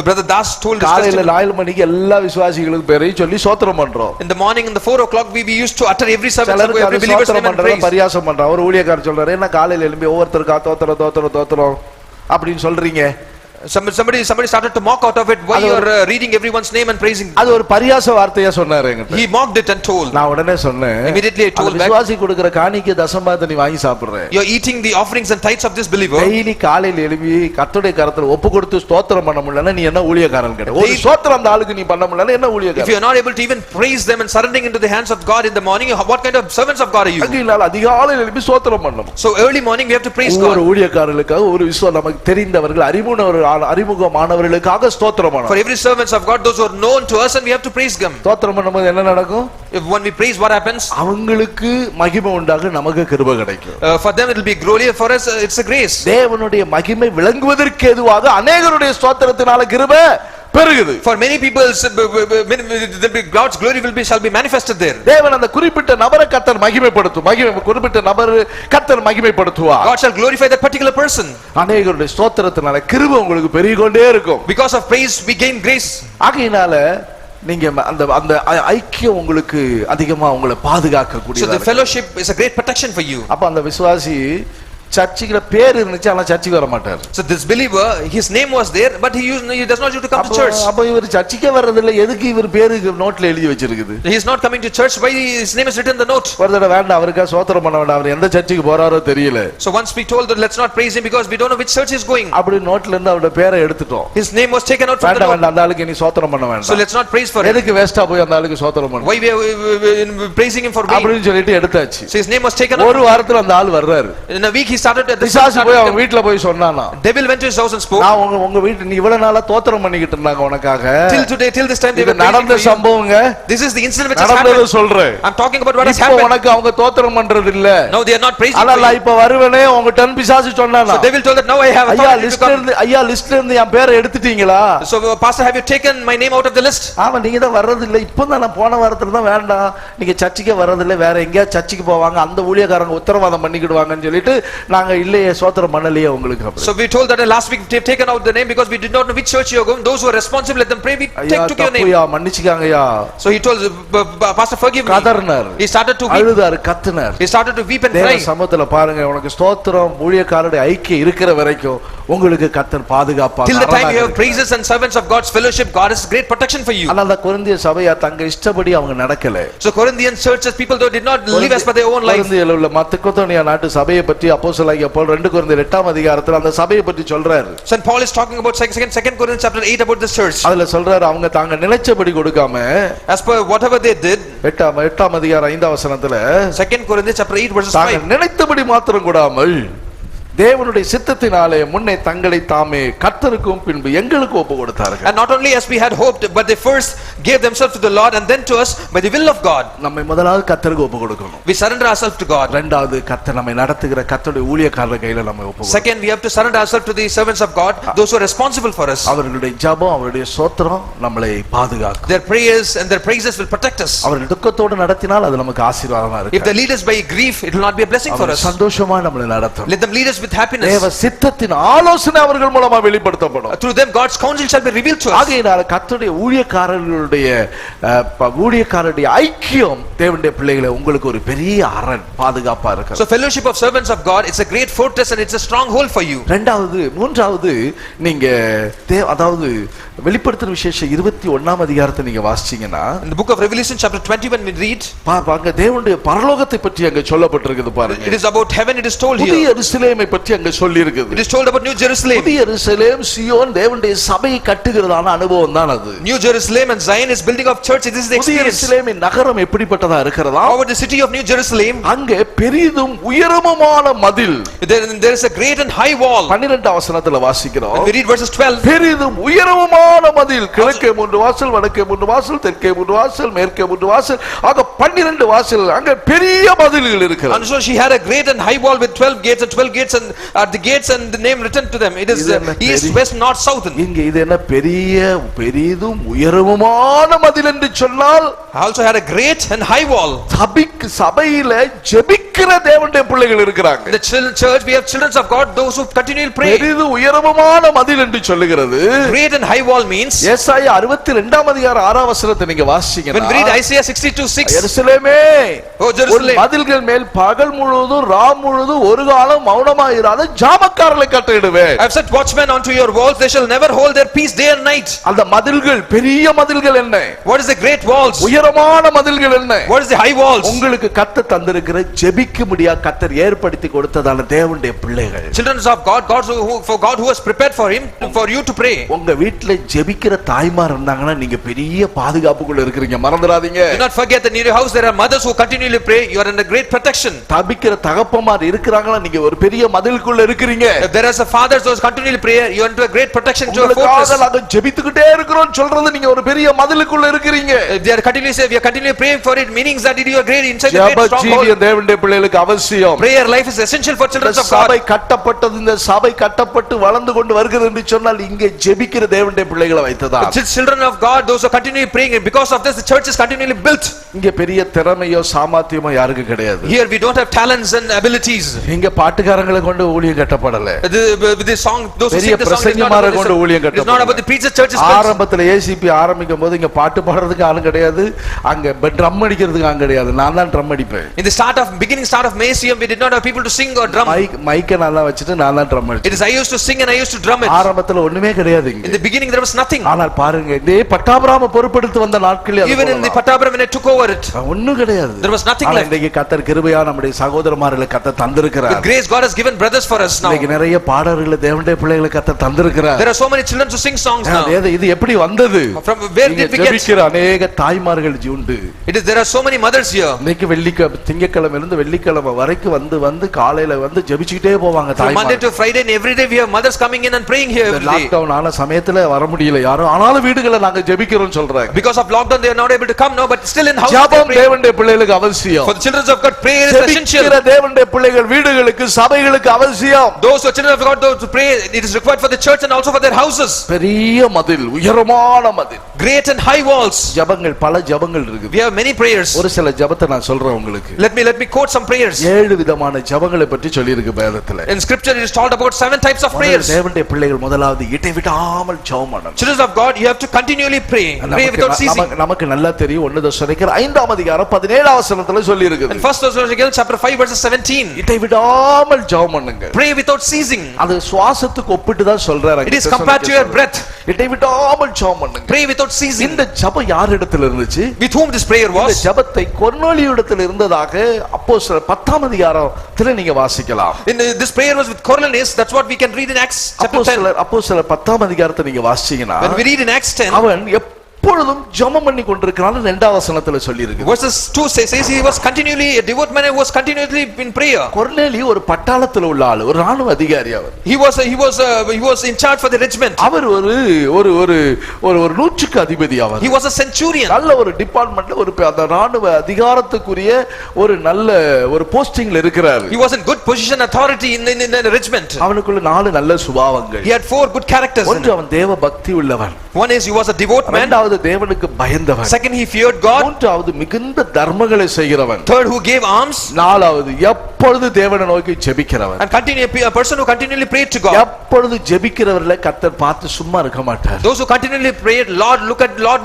brother Das told his காலையில testimony. 4 மணிக்கு எல்லா விசுவாசிகளுக்கு பேரையும் சொல்லி ஸ்தோத்திரம் பண்றோம். In the morning in the 4 o'clock we used to utter every servant of every believer's name and praise. பரியாசம் பண்றான். ஒரு ஊழியக்காரர் சொல்றாரு, என்ன காலையில எழும்பி ஒவ்வொருத்தருக்கா தோத்திரம் அப்படின்னு சொல்றீங்க? Somebody started to mock out of it. Why you are reading everyone's name and praising? அது ஒரு பரியாச வார்த்தையா சொன்னாரு என்கிட்ட. He mocked it and told. நான் உடனே சொன்னேன், Immediately I told back, விசுவாசி கொடுக்கிற காணிக்கை தசமபாகத்தை நீ வாங்கி சாப்பிடுற. You are eating the offerings and tithes of this believer. Daily காலையில எழும்பி கர்த்தருடைய கரத்துல ஒப்பு கொடுத்து ஸ்தோத்திரம் பண்ண முடியலன்னா நீ என்ன ஊழியக்காரன் கிடையாது. ஒரு ஸ்தோத்திரம் அந்த ஆளுக்கு நீ பண்ண முடியலன்னா என்ன ஊழியக்காரன்? If you are not able to even praise them and surrendering into the hands of God in the morning, what kind of servants of God are you? அங்கேயினால அதிகாலையில எழும்பி ஸ்தோத்திரம் பண்ணணும். So early morning we have to praise God. ஒரு ஊழியக்காரர்களுக்காக ஒரு நமக்கு தெரிந்தவர்கள் அறிமுகமானவர்களுக்காக ஸ்தோத்திரம் பண்ணணும். For every servants of God, those who are known to us, and we have to praise them. ஸ்தோத்திரம் பண்ணும்போது என்ன நடக்கும்? If when we praise, what happens? அவங்களுக்கு மகிமை உண்டாக நமக்கு கிருபை கிடைக்கும். For them it will be glory, for us it's a grace. தேவனுடைய மகிமை விளங்குவதற்கு ஏதுவாக அநேகருடைய ஸ்தோத்திரத்தினால கிருபை பெருகுது. For many people God's glory shall be manifested there. தேவன் அந்த குறிப்பிட்ட நபரை கர்த்தர் குறிப்பிட்ட நபர் கர்த்தர் மகிமைப்படுத்துவார். God shall glorify that particular person. அநேகருடைய ஸ்தோத்திரத்தினால கிருபை உங்களுக்கு பெருகிக்கொண்டே இருக்கும். Because of praise we gain grace. ஆகையினால நீங்க அந்த ஐக்கியம் உங்களுக்கு அதிகமா உங்களை பாதுகாக்க கூடியதா So the fellowship is a great protection for you. அப்ப அந்த விசுவாசி சர்ச்சுக்கு பேர் இருந்துச்சு, ஆனா சர்ச்சுக்கு வர மாட்டார். So this believer, his name was there, but he does not used to come to church. அப்ப இவர் சர்ச்சுக்கே வர்றது இல்ல, எதுக்கு இவர் பேரு நோட்ல எழுதி வச்சிருக்குது? He is not coming to church, why his name is written in the note? ஒரு தடவை வேண்டாம், அவருக்கு ஸ்தோத்திரம் பண்ண வேண்டாம், அவர் எந்த சர்ச்சுக்கு போறாரோ தெரியல. So once we told that let's not praise him because we don't know which church he is going. அப்படி நோட்ல இருந்து அவரோட பேரை எடுத்துட்டோம். His name was taken out from the note. வேண்டாம், அந்த ஆளுக்கு நீ ஸ்தோத்திரம் பண்ண வேண்டாம். So let's not praise for him. எதுக்கு வேஸ்டா போய் அந்த ஆளுக்கு ஸ்தோத்திரம் பண்ணணும்? Why we are praising him for vain? அப்படினு சொல்லிட்டு எடுத்தாச்சு. So his name was taken out. ஒரு வாரத்துல அந்த ஆள் வர்றாரு. In a week he started at the போய் அவங்க வீட்ல போய் சொன்னானா, devil went to his house and spoke. நான் உங்க வீட்டு நீ இவ்வளவு நாளா தோத்திரம் பண்ணிக்கிட்டு இருந்தாங்க உனக்காக. Till this time they were நடந்த சம்பவங்க. This is the incident which has நடந்தது happened. சொல்றேன். I'm talking about what has happened. உனக்கு அவங்க தோத்திரம் பண்றது இல்ல. No, they are not praising. அல்ல இப்ப வருவனே உங்க 10 பிசாசு சொன்னானா. So devil told that now I have authority to come. ஐயா லிஸ்ட்ல இருந்து என் பேரை எடுத்துட்டீங்களா? So pastor, have you taken my name out of the list? ஆமா, நீங்க தான் வர்றது இல்ல. இப்போதான் நான் போன வாரத்துல தான் வேண்டாம், நீங்க சர்ச்சுக்கே வர்றது இல்ல, வேற எங்கயா சர்ச்சுக்கு போவாங்க, அந்த ஊழியக்காரங்க உத்தரவாதம் பண்ணிக்கிடுவாங்கன்னு சொல்லிட்டு நாங்க இல்லையே ஸ்தோத்திரம் பண்ணலையே உங்களுக்கு. So we told that last week we have taken out the name because we did not know which church you are going. Those who are responsible, let them pray. We took your name. மன்னிச்சுக்காங்கயா. So he told pastor, forgive me. கதறினார். He started to weep. அழுதார், கத்தினார். He started to weep and cry. சமத்துல பாருங்க, உனக்கு ஸ்தோத்திரம் ஊழியக்காரருடைய ஐக்கியம் இருக்கிற வரைக்கும் உங்களுக்கு கர்த்தர் பாதுகாப்பார். Till the time you have praises and servants of God's fellowship, God is great protection for you. ஆனா அந்த கொரிந்திய சபையா தங்க இஷ்டப்படி அவங்க நடக்கல. So Corinthian churches people though did not live as per their own life. கொரிந்தியில உள்ள மக்கதோனியா நாட்டு சபையை பற்றி அப்போஸ்தலனாகிய பவுல் 2 கொரிந்தியர் 8ஆம் அதிகாரத்துல அந்த சபையை பற்றி சொல்றாரு. So Paul is talking about second Corinthians chapter 8 about this church. அதுல சொல்றாரு, அவங்க தாங்க நினைச்சபடி கொடுக்காம, as per whatever they did, 8ஆம் அதிகாரம் 5ஆம் வசனத்துல second Corinthians chapter 8 verses 5, நினைத்தபடி மாத்திரம் கூடாமல் தேவனுடைய சித்தத்தினாலே முன்னே தங்களை தாமே கர்த்தருக்கும் பின்பு எங்களுக்கு ஒப்பு கொடுத்தார்கள். And not only as we had hoped, but they first gave themselves to the Lord and then to us by the will of God. நம்மை முதலாவது கர்த்தருக்கு ஒப்பு கொடுக்கணும். We surrender ourselves to God. இரண்டாவது கர்த்தர் நம்மை நடத்துகிற கர்த்தருடைய ஊழியக்காரர் கையில நம்ம ஒப்பு கொடுக்கணும். Second, we have to surrender ourselves to the servants of God, those who are responsible for us. அவர்களுடைய ஜெபம், அவருடைய ஸ்தோத்திரம் நம்மை பாதுகாக்கும். Their prayers and their praises will protect us. அவர்கள் துக்கத்தோடு நடத்தினால் அது நமக்கு ஆசீர்வாதமா இருக்கும். If they lead us by grief, it will not be a blessing for us. சந்தோஷமா நம்மை நடத்தும். Let them lead us with happiness. தேவ சித்தத்தின் ஆலோசனை அவர்கள் மூலமா வெளிப்படுத்தப்படும். Through them God's counsel shall be revealed to us. ஆகையினால கர்த்தருடைய ஊழியக்காரருடைய ஐக்கியம் தேவனுடைய பிள்ளைகளே உங்களுக்கு ஒரு பெரிய அரண், பாதுகாப்பா இருக்கு. So fellowship of servants of God, it's a great fortress and it's a stronghold for you. மூன்றாவது நீங்க அதாவது வெளிப்படுத்தின விசேஷம் 21ஆம் அதிகாரத்தை நீங்க வாசிச்சீங்கன்னா, in the book of Revelation chapter 20 when we read, பாருங்க தேவனுடைய பரலோகத்தை பற்றி அங்க சொல்லப்பட்டிருக்குது பாருங்க. It is about heaven, it is told here. புதிய எருசலேமை பற்றி அங்க சொல்லி இருக்குது. It is told about New Jerusalem. புதிய எருசலேம் சியோன் தேவனுடைய சபையை கட்டுகிறதான அனுபவம் தான் அது. New Jerusalem and Zion is building of church. This is the புதிய experience. எருசலேமின் நகரம் எப்படிப்பட்டதா இருக்கிறதா? How about the city of New Jerusalem? அங்கே பெரிதும் உயரமுமான மதில். There is a great and high wall. 12ஆம் வசனத்துல வாசிக்கிறோம். We read verses 12. பெரிதும் உயரமுமான மதில், கிழக்கே 3 வாசல், வடக்கே 3 வாசல், தெற்கே 3 வாசல், மேற்கே 3 வாசல், ஆக 12 வாசல். அங்க பெரிய மதில்கள் இருக்கிறது. And so she had a great and high wall with 12 gates and 12 gates and the gates and the name written to them. It is east, west, north, south. இங்க இது என்ன பெரிதும் உயரமுமான மதில் என்று சொன்னால், I also had a great and high wall. சபையில ஜெபிக்க ஜெபிக்கிற தேவனுடைய பிள்ளைகள் இருக்கிறாங்க. In the church we have children of God, those who continually pray. பெரிது உயரமான மதில் என்று சொல்லுகிறது. Great and high wall means, ஏசாயா 62ஆம் அதிகாரம் 6ஆம் வசனத்தை நீங்க வாசிச்சீங்கன்னா, when we read Isaiah 62:6, எருசலேமே, ஓ ஜெருசலேம், மதில்கள் மேல் பகல் முழுவதும் ரா முழுவதும் ஒரு காலம் மௌனமாயிராத ஜாமக்காரர்களை கட்டளையிடுவேன். I have set watchmen onto your walls, they shall never hold their peace day and night. அந்த மதில்கள், பெரிய மதில்கள் என்ன? What is the great walls? உயரமான மதில்கள் என்ன? What is the high walls? உங்களுக்கு கர்த்தர் தந்திருக்கிற ஜெபிக்க முடியா கர்த்தர் ஏற்படுத்தி கொடுத்ததான தேவனுடைய பிள்ளைகள், Children of God, for God who has prepared for him, for you to pray. உங்க வீட்ல ஜெபிக்கிற தாய்மார் இருந்தாங்கன்னா நீங்க பெரிய பாதுகாப்புக்குள்ள இருக்கிறீங்க, மறந்துடாதீங்க. Do not forget that in your house there are mothers who continually pray, you are in a great protection. தபிக்கிற தகப்பமார் இருக்கிறாங்களா, நீங்க ஒரு பெரிய மதிலுக்குள்ள இருக்கிறீங்க. If there is a father who continually pray, you are into a great protection to a fortress. நாங்க ஜெபித்துக்கிட்டே இருக்கிறோம் சொல்றது நீங்க ஒரு பெரிய மதிலுக்குள்ள இருக்கிறீங்க. If they are continually say we are continually praying for it, meaning that you are great inside the great stronghold. ஜெப தேவனுடைய பிள்ளைகளுக்கு அவசியம். Prayer life is essential for children of God. சபை கட்டப்பட்டது, இந்த சபை கட்டப்பட்டு வளர்ந்து கொண்டு வருகிறது என்று சொன்னால் இங்கே ஜெபிக்கிற தேவனுடைய பிள்ளைகளை வைத்ததா. Children of God, those who are continually praying, and because of this the church is continually built. இங்க பெரிய திறமையோ சாமர்த்தியமோ யாருக்கு கிடையாது. Here we don't have talents and abilities. இங்க பாட்டுக்காரங்களை கொண்டு ஊழியம் கட்டப்படல. With the song, those who sing the song, it's not about the preacher church is built. ஆரம்பத்துல ACP ஆரம்பிக்கும்போது இங்க பாட்டு பாடுறதுக்கு ஆளு கிடையாது, அங்க ட்ரம் அடிக்கிறதுக்கு ஆளு கிடையாது. நான் தான் ட்ரம் அடிப்பேன். In the beginning start of Maysium, we did not have people to sing or drum. மைக்க நல்லா வச்சிட்டு நான் தான் ட்ரம் அடிச்சேன். It is I used to sing and I used to drum it. ஆரம்பத்துல ஒண்ணுமே கிடையாது இங்க. In the beginning there was nothing. ஆனால் பாருங்க, இதே பட்டாபிராம பொறுப்பெடுத்து வந்த நாட்களில் even in the Pattabram when I took over it, ஒண்ணும் கிடையாது. there was nothing left. இன்றைக்கு கர்த்தர் கிருபையா நம்முடைய சகோதரமார்களை கர்த்தர் தந்திருக்கிறார். With grace God has given brothers for us now. இன்னைக்கு நிறைய பாடல்களை தேவனுடைய பிள்ளைகளை கர்த்தர் தந்திருக்கிறார். There are so many children to sing songs now. இது எப்படி வந்தது? From where did we get? ஜெபிக்கிற அநேக தாய்மார்கள் உண்டு. It is there are so many mothers here. இன்னைக்கு திங்கட்கிழமை இருந்து வெள்ளிக்கிழமை வரைக்கும் வந்து காலையில வந்து ஜெபிச்சிட்டே போவாங்க தாய்மார்கள். Monday to Friday and every day we have mothers coming in and praying here every day. Lockdown ஆன சமயத்துல வர முடியல யாரும், ஆனாலும் வீடுகளை நாங்க ஜெபிக்கிறோம் சொல்றாங்க. Because of lockdown they are not able to come now, but still in house ஜெபம் தேவனுடைய பிள்ளைகளுக்கு அவசியம். For the children of God, prayer is essential. ஜெபிக்கிற தேவனுடைய பிள்ளைகள் வீடுகளுக்கு சபைகளுக்கு அவசியம். Those who are children of God, those to pray, it is required for the church and also for their houses. பெரிய மதில், உயரமான மதில், great and high walls. ஜெபங்கள், பல ஜெபங்கள் இருக்கு. We have many prayers. ஒரு சில ஜெபத்தை நான் சொல்றேன் உங்களுக்கு. Let me quote some prayers. 7 விதமான ஜெபங்களை பற்றி சொல்லி இருக்கு வேதத்துல. In scripture it is told about 7 types of prayers. தேவனுடைய பிள்ளைகள் முதலாவது இடைவிடாமல் ஜெபம் பண்ணணும். Children of God, you have to continually pray without ceasing. நமக்கு நல்லா தெரியும் 1 தெசலோனிக்கர் 5ஆம் அதிகாரம் 17ஆம் வசனத்துல சொல்லி இருக்குது. In 1 Thessalonians chapter 5 verses 17, இடைவிடாமல் ஜெபம் பண்ணுங்க. pray without ceasing. அது சுவாசத்துக்கு ஒப்பிட்டு தான் சொல்றாரு. It is compared to your breath. இடைவிடாமல் ஜெபம் பண்ணுங்க. Pray without ceasing. இந்த ஜெபம் யார் இடத்துல இருந்துச்சு? With whom this prayer was? இந்த ஜெபத்தை கொர்நேலியு இடத்துல இருந்ததாக அப்போஸ்தலர் 10ஆம் அதிகாரத்துல நீங்க வாசிக்கலாம். This prayer was with Cornelius. That's what we can read in Acts chapter 10. அப்போஸ்தலர் 10ஆம் அதிகாரத்தை நீங்க வாசிச்சீங்கன்னா, when we read in Acts 10, அவன் எப்பொழுதும் ஜெபம் பண்ணி கொண்டிருக்கிறான். 2ஆம் வசனத்துல சொல்லி இருக்கு. verses 2 says he was continually a devout man who was continually in prayer. கொர்நேலியு ஒரு பட்டாளத்துல உள்ள ஆளு, ஒரு ராணுவ அதிகாரி. அவர் he was in charge for the regiment. அவர் ஒரு நூற்றுக்கு அதிபதி. அவர் he was a centurion. நல்ல ஒரு டிபார்ட்மென்ட்ல ஒரு அந்த ராணுவ அதிகாரத்துக்குரிய ஒரு நல்ல ஒரு போஸ்டிங்ல இருக்கிறார். he was in good position authority in the regiment. அவனுக்குள்ள 4 நல்ல சுபாவங்கள். he had 4 good characters. ஒன்று, அவன் தேவ பக்தி உள்ளவன். one is he was a devout man. இரண்டாவது, தேவனுக்கு பயந்தவன். second, he feared God. மூன்றாவது, மிகுந்த தர்மங்களை செய்கிறவன். third, who gave alms. நாலாவது, எப்பொழுது தேவனை நோக்கி ஜெபிக்கிறவன். and a person who continually prayed to God. எப்பொழுது ஜெபிக்கிறவர்களை கர்த்தர் பார்த்து சும்மா இருக்க மாட்டார். those who continually prayed, Lord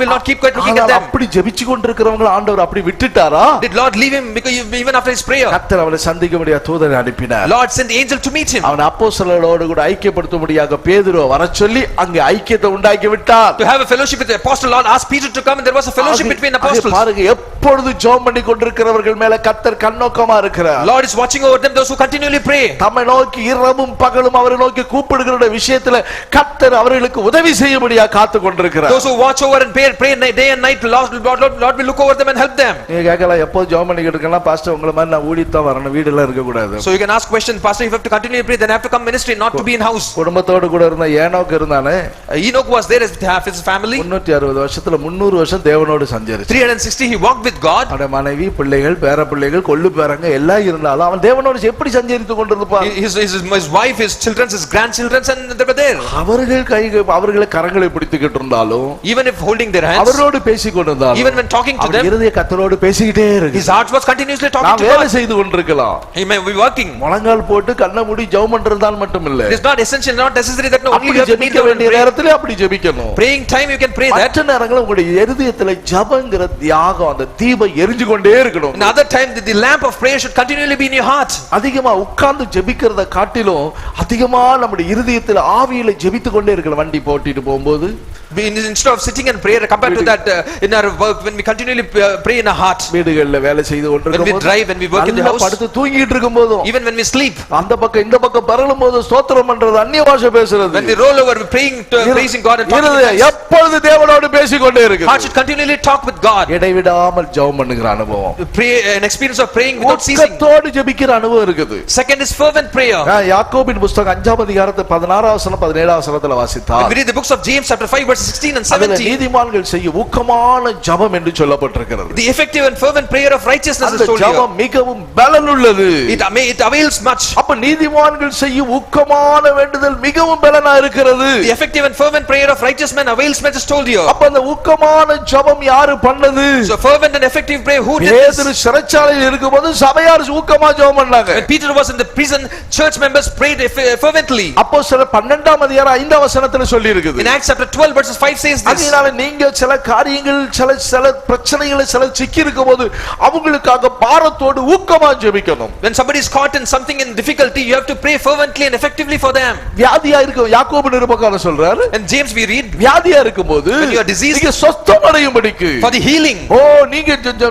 will not keep quiet looking at them. அப்படி ஜெபிச்சு கொண்டிருக்கிறவங்க ஆண்டவர் அப்படி விட்டுட்டாரா? did Lord leave him because even after his prayer? கர்த்தர் அவனை சந்திக்க முடியாத தூதனை அனுப்பினார். Lord sent angel to meet him. அவன் அப்போஸ்தலரோடு கூட ஐக்கியப்படுத்த முடியாத பேதுருவை வரச் சொல்லி அங்கே ஐக்கியத்தை உண்டாக்கி விட்டார். to have a fellowship with the apostle, Lord asked Peter to come and there was a fellowship between apostles. பாருங்க, எப்பொழுது ஜெபம் பண்ணி கொண்டிருக்கிறவர்கள் மேல கர்த்தர் கண்ணோக்கமா இருக்கிறார். Lord is watching over them, those who continually pray. தம்மை நோக்கி இரவும் பகலும் அவரை நோக்கி கூப்பிடுகிற விஷயத்துல கர்த்தர் அவர்களுக்கு உதவி செய்யும்படியா காத்து கொண்டிருக்கிறார். those who watch over and pray day and night, Lord will look over them and help them. நீங்க கேட்கலாம், எப்போ ஜெபம் பண்ணிட்டு இருக்கேன்னா பாஸ்டர் உங்களை மாதிரி நான் ஊழியத்தான் வரணும், வீடுல இருக்க கூடாது. so you can ask question, pastor, if you have to continually pray then have to come ministry, not to be in house. குடும்பத்தோடு கூட இருந்த ஏனோக்கு இருந்தானே, Enoch was there as half his family. 360 வருஷத்துல 300 வருஷம் தேவனோடு சஞ்சரிச்சார். 360 he walked with with God. அவனுடைய மனைவி, பிள்ளைகள், பேர பிள்ளைகள், கொள்ளு பேரங்க எல்லாம் இருந்தாலும் அவன் தேவனோடு எப்படி சஞ்சரித்து கொண்டிருப்பான்? His wife, his children, his grandchildren, and they were there. அவர்களை கரங்களை பிடித்துக்கிட்டு இருந்தாலும், even if holding their hands, அவரோடு பேசிக் கொண்டிருந்தாலும், even when talking to them, இருதய கர்த்தரோடு பேசிக்கிட்டே இருக்கு. his heart was continuously talking to God. வேலை செய்து கொண்டிருக்கலாம். He may be working. முழங்கால் போட்டு கண்ணை மூடி ஜெபம் பண்றதுதான் மட்டும் இல்ல. It is not essential, not necessary that only you have to ஜெபிக்க வேண்டிய நேரத்திலே அப்படி ஜெபிக்கணும். Praying time you can pray that. மற்ற நேரங்களில் உங்களுடைய இருதயத்திலே ஜெபம்ங்கற தியாகம், அந்த தீபம் எரிஞ்சு கொண்டே இருக்கணும். Another time the lamp of prayer should continually be in your heart. அதிகமா உட்கார்ந்து ஜெபிக்கிறத காட்டிலும் அதிகமா நம்முடைய இருதயத்தில் ஆவியில ஜெபித்து கொண்டே இருக்கணும். வண்டி போட்டிட்டு போகும்போது, instead of sitting and pray, compared to that in our work, when we continually pray in our heart, வீடுகளில் வேலை செய்து கொண்டிருக்கும்போது, when we drive, when we work in the house, படுத்து தூங்கிட்டு இருக்கும்போது, even when we sleep, அந்த பக்கம் இந்த பக்கம் பரலும்போது ஸ்தோத்திரம் பண்றது, அந்நிய பாஷை பேசுறது, when we roll over praying, praising God and talking, எப்பொழுது தேவனோடு பேசிக் கொண்டே இருக்கு. heart should continually talk with God. இடைவிடாமல் ஜெபம் பண்ணுகிற அனுபவம், pray, an experience of praying without ceasing. ஊக்கத்தோடு ஜெபிக்கிற அனுபவம் இருக்குது. Second is fervent prayer. யாக்கோபின் புத்தகம் 5ஆம் அதிகாரத்தை 16ஆம் வசனம் 17ஆம் வசனத்துல வாசித்தா, we read the books of James chapter 5 verses 16 and 17. நீதிமான்கள் செய்ய ஊக்கமான ஜெபம் என்று சொல்லப்பட்டிருக்கிறது. The effective and fervent prayer of righteousness is told here. ஜெபம் மிகவும் பலனுள்ளது. It avails much. அப்ப நீதிமான்கள் செய்ய ஊக்கமான வேண்டுதல் மிகவும் பலனா இருக்கிறது. The effective and fervent prayer of righteous men avails much is told here. அப்ப அந்த ஊக்கமான ஜெபம் யாரு பண்ணது? So fervent and effective prayer, who did this? பேதுரு சிறைச்சாலையில் இருக்கும்போது சபையார் ஊக்கமா ஜெபம் பண்ணாங்க. When Peter was in the prison, church members prayed fervently. அப்போஸ்தலர் 12ஆம் அதிகாரம் 5ஆம் வசனத்துல சொல்லி இருக்குது. In Acts chapter 12 verses 5 says this. அதனால நீங்க சில காரியங்கள், சில பிரச்சனைகளை சிக்கி இருக்கும்போது அவங்களுக்காக பாரத்தோடு ஊக்கமா ஜெபிக்கணும். When somebody is caught in something in difficulty, you have to pray fervently and effectively for them. வியாதியா இருக்கு, யாக்கோபு நிருபக்காரன் சொல்றாரு. And James we read, வியாதியா இருக்கும்போது, when you are diseased, நீங்க சொஸ்தம் அடையும்படிக்கு, for the healing,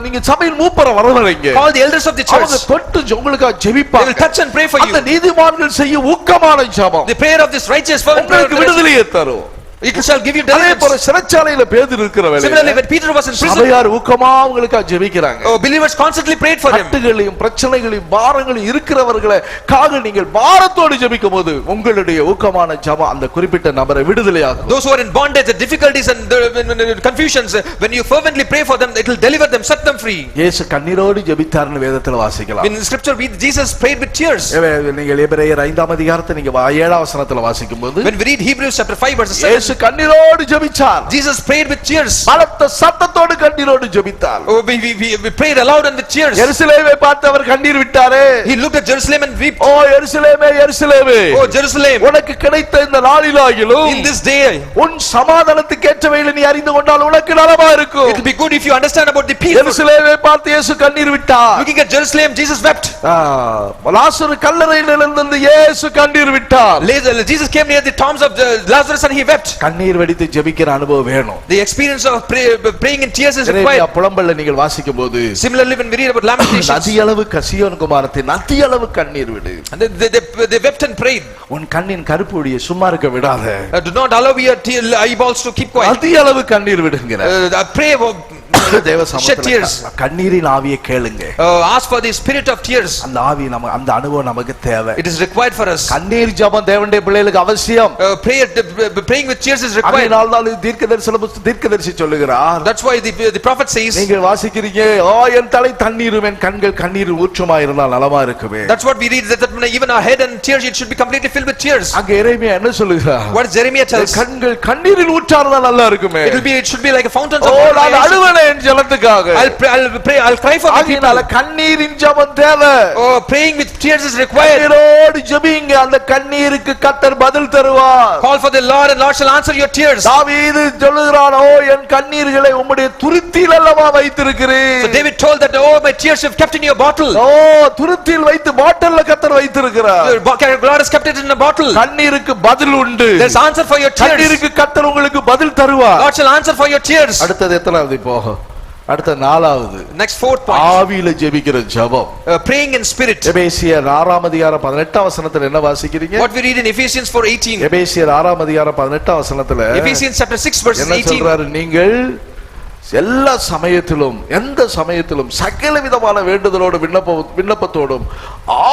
நீங்க சபையின் மூப்பரை வரவழைங்க. call the elders of the church. அவங்க தொட்டு உங்களுக்காக ஜெபிப்பாங்க. They will touch and pray for you. அந்த நீதிமான்கள் செய்ய ஊக்கமான ஜெபம், the prayer of this righteous fervent prayer, உங்களுக்கு விடுதலையை தரும். It shall give you அதே deliverance. போல சிறைச்சாலையில பேதுரு இருக்கிற வேளையில, Similarly, when Peter was in prison, சபையார் ஊக்கமா அவங்களுக்காக ஜெபிக்கிறாங்க. Believers constantly prayed for him. கட்டுகளையும் பிரச்சனைகளையும் பாரங்களையும் இருக்கிறவர்களை காக நீங்கள் பாரத்தோடு ஜெபிக்கும்போது உங்களுடைய ஊக்கமான ஜெபம் அந்த குறிப்பிட்ட நபரை விடுதலையாகும். Those who are in bondage, the difficulties and the confusions, when you fervently pray for them, it will deliver them, set them free. இயேசு கண்ணீரோடு ஜெபித்தார்னு வேதத்துல வாசிக்கலாம். In scripture Jesus prayed with tears. நீங்கள் எபிரேயர் 5ஆம் அதிகாரத்தை நீங்க 7ஆம் வசனத்துல வாசிக்கும்போது, when we read Hebrews chapter 5 verse 7, இயேசு கண்ணீரோடு ஜெபிச்சார். Jesus prayed with tears. பலத்த சத்தத்தோடு கண்ணீரோடு ஜெபித்தார். We prayed aloud and with tears. எருசலேமை பார்த்து அவர் கண்ணீர் விட்டாரே. He looked at Jerusalem and wept. ஓ எருசலேமே, எருசலேமே, oh Jerusalem, உனக்கு கிடைத்த இந்த நாளிலாகிலும், in this day, உன் சமாதானத்துக்கு ஏற்றவைகளை நீ அறிந்து கொண்டால் உனக்கு நலமா இருக்கும். it will be good if you understand about the peace. எருசலேமை பார்த்து இயேசு கண்ணீர் விட்டார். Looking at Jerusalem, Jesus wept. லாசரு கல்லறையில் இருந்து இயேசு கண்ணீர் விட்டார். Jesus came near the tombs of Lazarus and he wept. கண்ணீர் வெடித்து ஜெபிக்கிற அனுபவம் வேணும். The experience of praying in tears is required. புலம்பல்ல நீங்கள் வாசிக்கும்போது, similarly when we read about Lamentations, நதியளவு கசியோன் குமாரத்தின் நதியளவு கண்ணீர் விடு. They wept and prayed. உன் கண்ணின் கருப்புடியை சும்மா இருக்க விடாத. Do not allow your eyeballs to keep quiet. நதியளவு கண்ணீர் விடுங்கற. Pray தேவ சமூகத்தில் கண்ணீரின் ஆவியை கேளுங்க. Ask for the spirit of tears. அந்த ஆவி நமக்கு, அந்த அனுபவம் நமக்கு தேவை. It is required for us. கண்ணீர் ஜெபம் தேவனுடைய பிள்ளைகளுக்கு அவசியம். Praying with tears is required. அதனால தீர்க்கதரிசி சொல்லுகிறார். That's why the prophet says, நீங்கள் வாசிக்கிறீங்க, ஓ என் தலை தண்ணீரும் என் கண்கள் கண்ணீர் ஊற்றுமா இருந்தால் நலமா இருக்குமே. That's what we read, that even our head and tears, it should be completely filled with tears. அங்க எரேமியா என்ன சொல்லுகிறார்? What Jeremiah tells, கண்கள் கண்ணீரில் ஊற்றார்ந்தா நல்லா இருக்குமே. it should be like a fountain of water. நான் அழுவேன் என் ஜெபத்துக்காக. I'll cry for people. அதனால கண்ணீரின் ஜெபம் தேவை. Praying with tears is required. கண்ணீரோடு ஜெபிங்க, அந்த கண்ணீருக்கு கர்த்தர் பதில் தருவார். Call for the Lord and Lord shall answer your tears. தாவீது சொல்லுகிறான், ஓ என் கண்ணீர்களை உம்முடைய துருத்தியில் அல்லவா வைத்திருக்கிறீர். So David told that, oh my tears you have kept in your bottle. ஓ துருத்தியில் வைத்து பாட்டில்ல கர்த்தர் வைத்திருக்கிறார். God has kept it in a bottle. கண்ணீருக்கு பதில் உண்டு. There's answer for your tears. கண்ணீருக்கு கர்த்தர் உங்களுக்கு பதில் தருவார். God shall answer for your tears. அடுத்தது எத்தனாவது இப்போ? அடுத்த நாலாவது, next fourth point, ஆவியில ஜெபிக்கிற ஜெபம், praying in spirit. எபேசியர் 6ஆம் அதிகாரம் 18ஆம் வசனத்துல என்ன வாசிக்கிறீங்க? What we read in Ephesians 4:18. எபேசியர் 6ஆம் அதிகாரம் 18ஆம் வசனத்துல Ephesians chapter 6 verse 18. என்ன சொல்றாரு? நீங்கள் எல்லா சமயத்திலும் எந்த சமயத்திலும் சகல விதமான வேண்டுதலோடும் விண்ணப்பத்தோடும்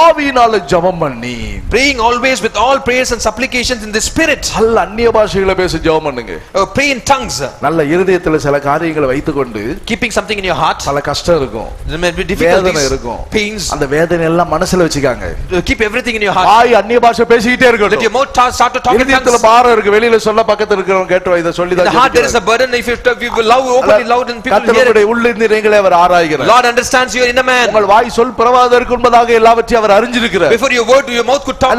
ஆவியினால ஜெபம் பண்ணி, praying always with all prayers and supplications in the spirit. நல்ல அந்நிய பாஷைகளை பேசி ஜெபம் பண்ணுங்க. Pray in tongues. நல்ல இருதயத்துல சில காரியங்களை வைத்துக்கொண்டு, keeping something in your heart. பல கஷ்டம் இருக்கும், there may be difficulties, இருக்கும், pains. அந்த வேதனை எல்லாம் மனசுல வச்சுக்காங்க. Keep everything in your heart. வாய் அந்நிய பாஷை பேசிட்டே இருக்கணும். Let your mouth start to talk in tongues. இருதயத்துல பாரம் இருக்கு, வெளியில சொல்ல பக்கத்துல இருக்கிறவங்க கேட்டு இத சொல்லி தான். In the heart there is a burden. If you love openly loud and people hear it. உள்ளிருந்தீங்களே our ஆராய்கிறார். Lord understands your inner man. உங்கள் வாய் சொல் பிரவாதற்கு முன்பதாக எல்லாவற்றையும் அவர் அறிஞ்சிருக்கிறார். Before your word your mouth could talk.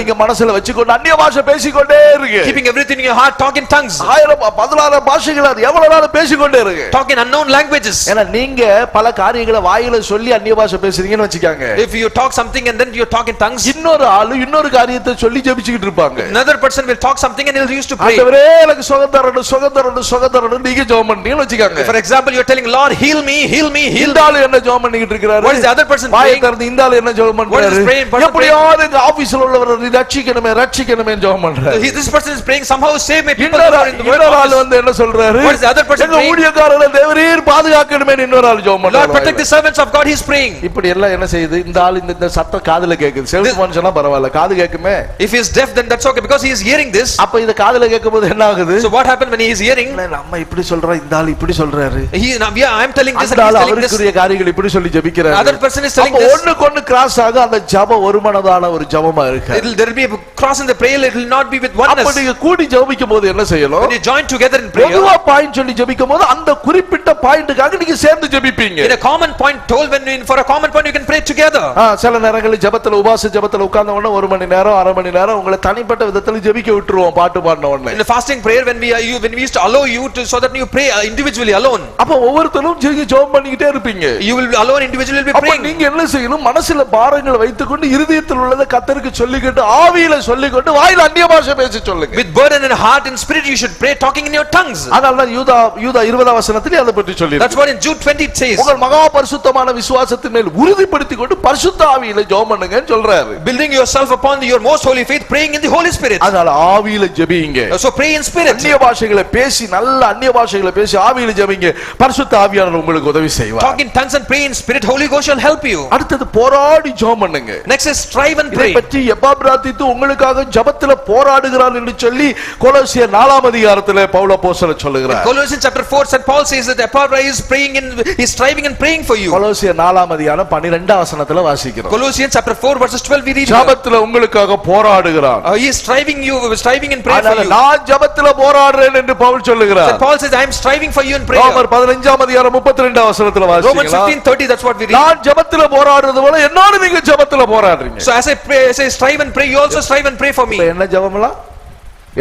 நீங்க மனசுல வச்சுக்கொண்டு அந்நிய பாஷை பேசிக்கொண்டே இருங்க. Keeping everything in your heart, talk in tongues. 16 பாஷைகளை எவ்வளவு நாள் பேசிக்கொண்டே இருங்க. Talk in unknown languages. ஏன்னா நீங்க பல காரியங்களை வாயில சொல்லி அந்நிய பாஷை பேசுறீங்கன்னு வச்சுக்காங்க. If you talk something and then you talk in tongues, இன்னொரு ஆளு இன்னொரு காரியத்தை சொல்லி ஜெபிச்சிட்டு இருப்பாங்க. Another person will talk something and he'll used to pray. ஆண்டவரே எனக்கு சுகம் தரணும் நீங்க ஜெபம் பண்ணீங்கன்னு வச்சுக்காங்க. For example, you are telling Lord heal me. இந்த ஆளு என்ன ஜெபம் பண்ணிட்டு இருக்காரு? What is the other person வாயை praying? திறந்து இந்த ஆளு என்ன ஜெபம் பண்றாரு? எப்படியாவது இந்த ஆபீஸ்ல உள்ளவரை ரட்சிக்கணுமே ஜெபம் பண்றாரு. This person is praying somehow save me people இன்னொரு in the world. ஆளு வந்து என்ன சொல்றாரு? What is the other person praying? ஊழியக்காரரை தேவரீர் பாதுகாக்கணுமே இன்னொரு ஆளு ஜெபம் பண்றாரு. Lord protect the servants of God, he is praying. இப்படி எல்லாம் என்ன செய்யுது? இந்த ஆளு இந்த சத்தம் காதுல கேக்குது. செவிட்டு மனுஷனா பரவாயில்ல, காது கேக்குமே. If he is deaf then that's okay because he is hearing this. அப்ப இந்த காதுல கேக்கும்போது என்ன ஆகுது? So what happened when he is hearing? நம்ம இப்படி சொல்றோம், இந்த ஆளு இப்படி சொல்றாரு. I am telling this and he is telling this. அவருக்குரிய காரியங்கள் இப்படி சொல்லி ஜெபிக்கிறாரு. Other person is telling this. ஒண்ணுக்கு கிராஸ் ஆக அந்த ஜெபம் ஒருமனதான ஒரு ஜெபமா இருக்கு. There will be a cross in the prayer, it will not be with oneness. அப்ப நீங்க கூடி ஜெபிக்கும்போது என்ன செய்யணும்? When you join together in prayer, பொதுவா பாயிண்ட் சொல்லி ஜெபிக்கும்போது அந்த குறிப்பிட்ட பாயிண்ட்காக நீங்க சேர்ந்து ஜெபிப்பீங்க. In a common point told for a common point you can pray together. சில நேரங்களில் ஜெபத்துல உபவாச ஜெபத்துல உட்கார்ந்த உடனே 1 மணி நேரம் 1/2 மணி நேரம் உங்களை தனிப்பட்ட விதத்துல ஜெபிக்க விட்டுருவோம் பாட்டு பாடின உடனே. In the fasting prayer when we used to allow you to so that you pray individually alone. அப்ப ஒவ்வொருத்தரும் ஜெபம் பண்ணிட்டே இருப்பீங்க. You will be alone individually will be praying. அப்ப நீங்க என்ன செய்யணும்? மனசுல பாரங்களை வைத்துக்கொண்டு இருதயத்தில் உள்ளதை கர்த்தருக்கு சொல்லிக்கிட்டு ஆவியில சொல்லிக்கொண்டு வாயில அந்நிய பாஷை பேசி சொல்லுங்க. With burden in heart and spirit you should pray talking in your tongues. அதனால தான் யூதா 20 வசனத்திலே அதை பற்றி சொல்லி. That's what in Jude 20 it says. உங்கள் மகா பரிசுத்தமான விசுவாசத்தின் மேல் உறுதிப்படுத்திக் கொண்டு பரிசுத்த ஆவியில ஜெபம் பண்ணுங்கன்னு சொல்றாரு. Building yourself upon your most holy faith, praying in the Holy Spirit. அதனால ஆவியில ஜெபிங்க. So pray in spirit. அந்நிய பாஷைகளை பேசி நல்ல அந்நிய பாஷைகளை பேசி ஆவியில ஜெபிங்க. பரிசுத்த ஆவியானவர் உங்களுக்கு உதவி செய்வார். Talk in tongues and pray in spirit, Holy Ghost shall help you. அடுத்து போராடி ஜெபம் பண்ணுங்க. Next is strive and pray. இதை பற்றி எப்பாப்ராத்தித்து உங்களுக்காக ஜெபத்துல போராடுகிறார் என்று சொல்லி கொலோசியர் 4 அதிகாரத்திலே பவுல் அப்போஸ்தலன் சொல்லுகிறார். Colossians chapter 4 St Paul says that Epaphras is praying is striving and praying for you. கொலோசியர் 4 அதிகாரம் 12 வசனத்திலே வாசிக்கிறோம். Colossians chapter 4 verses 12 we read. ஜெபத்துல உங்களுக்காக போராடுகிறார். He is striving and praying for you. நான் ஜெபத்துல போராடுறேன் என்று பவுல் சொல்லுகிறார். St Paul says I am striving for you in prayer. ரோமர் 15 அதிகாரம் 32 வசனத்திலே வாசிக்கிறோம். Romans 15:30 that's what we read. நான் ஜெபத்துல போராடுறது போல என்னோட நீங்க ஜெபத்துல போராடுறீங்க. So as I pray, as I strive and pray, you also strive and pray for me. என்ன ஜெபம்லாம்?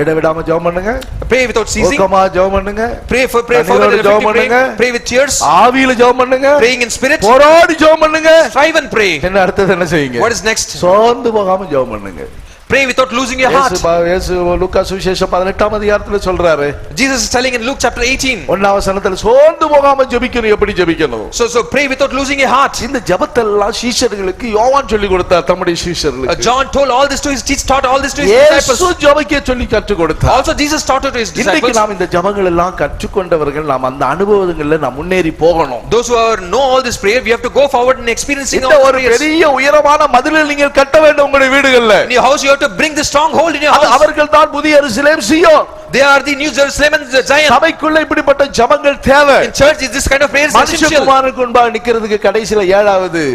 இடைவிடாம ஜெபம் பண்ணுங்க. Pray without ceasing. ஓகமா ஜெபம் பண்ணுங்க. Pray for pray with tears. ஆவியில ஜெபம் பண்ணுங்க. Praying in spirit. போராடி ஜெபம் பண்ணுங்க. Strive and pray. என்ன அடுத்து என்ன செய்யுங்க? What is next? சோர்ந்து போகாம ஜெபம் பண்ணுங்க. Pray without losing your heart. இயேசு லூக்கா சுவிசேஷம் 18 அதிகாரத்துல சொல்றாரு. Jesus is telling in Luke chapter 18. 1 வசனத்துல சோர்ந்து போகாம ஜெபிக்கணும். எப்படி ஜெபிக்கணும்? So pray without losing your heart. இந்த ஜெபத்தெல்லாம் சீஷர்களுக்கு யோவான் சொல்லி கொடுத்தார். தம்முடைய சீஷர்களுக்கு. John told all this to his teachers, taught all this to his disciples. இயேசு ஜெபிக்க சொல்லி கற்றுக் கொடுத்தார். Also Jesus taught it to his disciples. இன்னைக்கு நாம் இந்த ஜெபங்கள் எல்லாம் கற்றுக்கொண்டவர்கள் நாம் அந்த அனுபவங்கள்ல நாம் முன்னேறி போகணும். Those who know all this prayer, we have to go forward in experiencing all இந்த the ஒரு prayers. பெரிய உயரமான மதிலை நீங்கள் கட்ட வேண்டும் உங்களுடைய வீடுகள்ல. In your house you have to bring the strong hold in your house. அவர்கள் தான் புதிய எருசலேம் சீயோன். They are the New Jerusalem and Zion. சபைக்குள்ள இப்படிப்பட்ட ஜெபங்கள் தேவை. In church is this kind of prayers essential. மனுஷகுமாரனுக்கு முன்பாக நிக்கிறதுக்கு கடைசில 7வது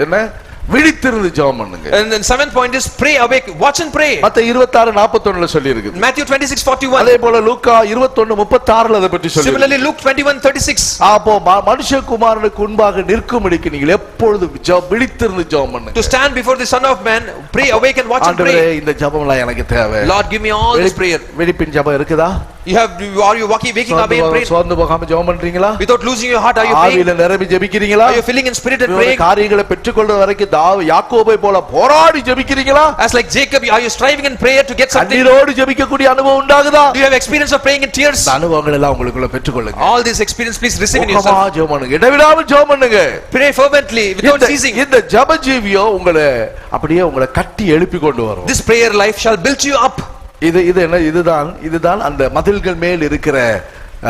என்ன? விழித்திருந்து ஜெபம் பண்ணுங்க. And then 7th point is pray awake, watch and pray. மத்தேயு 26:41ல சொல்லி இருக்கு. Matthew 26:41. அதே போல லூக்கா 21:36ல அத பத்தி சொல்லி. Similarly Luke 21:36. அப்போ மனுஷகுமாரனுக்கு முன்பாக நிற்கும்படிக்கு நீங்கள் எப்பொழுது விழித்திருந்து ஜெபம் பண்ணுங்க. To stand before the Son of Man, pray awake and watch and pray. ஆண்டவரே இந்த ஜெபம்லாம் எனக்கு தேவை. Lord give me all this prayer. விழிப்பின் ஜெபம் இருக்குதா? Are you waking up and praying? சோர்ந்து போகாம ஜெபம் பண்றீங்களா? Without losing your heart, are you praying? ஆவியில நிரம்பி ஜெபிக்கிறீங்களா? Are you filling in spirit and praying? காரியங்களை பெற்றுக்கொள்ற வரைக்கும் யாக்கோபை போல போராடி ஜெபிக்கிறீங்களா? As like Jacob, are you striving in prayer to get something? கண்ணீரோடு ஜெபிக்கக்கூடிய அனுபவம் உண்டாகுதா? Do you have experience of praying in tears? இந்த அனுபவங்கள் எல்லாம் உங்களுக்குள்ள பெற்றுக்கொள்ளுங்க. All this experience please receive in yourself. ஓகமா ஜெபம் பண்ணுங்க. இடைவிடாம ஜெபம் பண்ணுங்க. Pray fervently without ceasing. இந்த ஜெப ஜீவியம் உங்களை அப்படியே உங்களை கட்டி எழுப்பி கொண்டு வரும். This prayer life shall build you up. இது என்ன? இதுதான் அந்த மதில்கள் மேல் இருக்கிற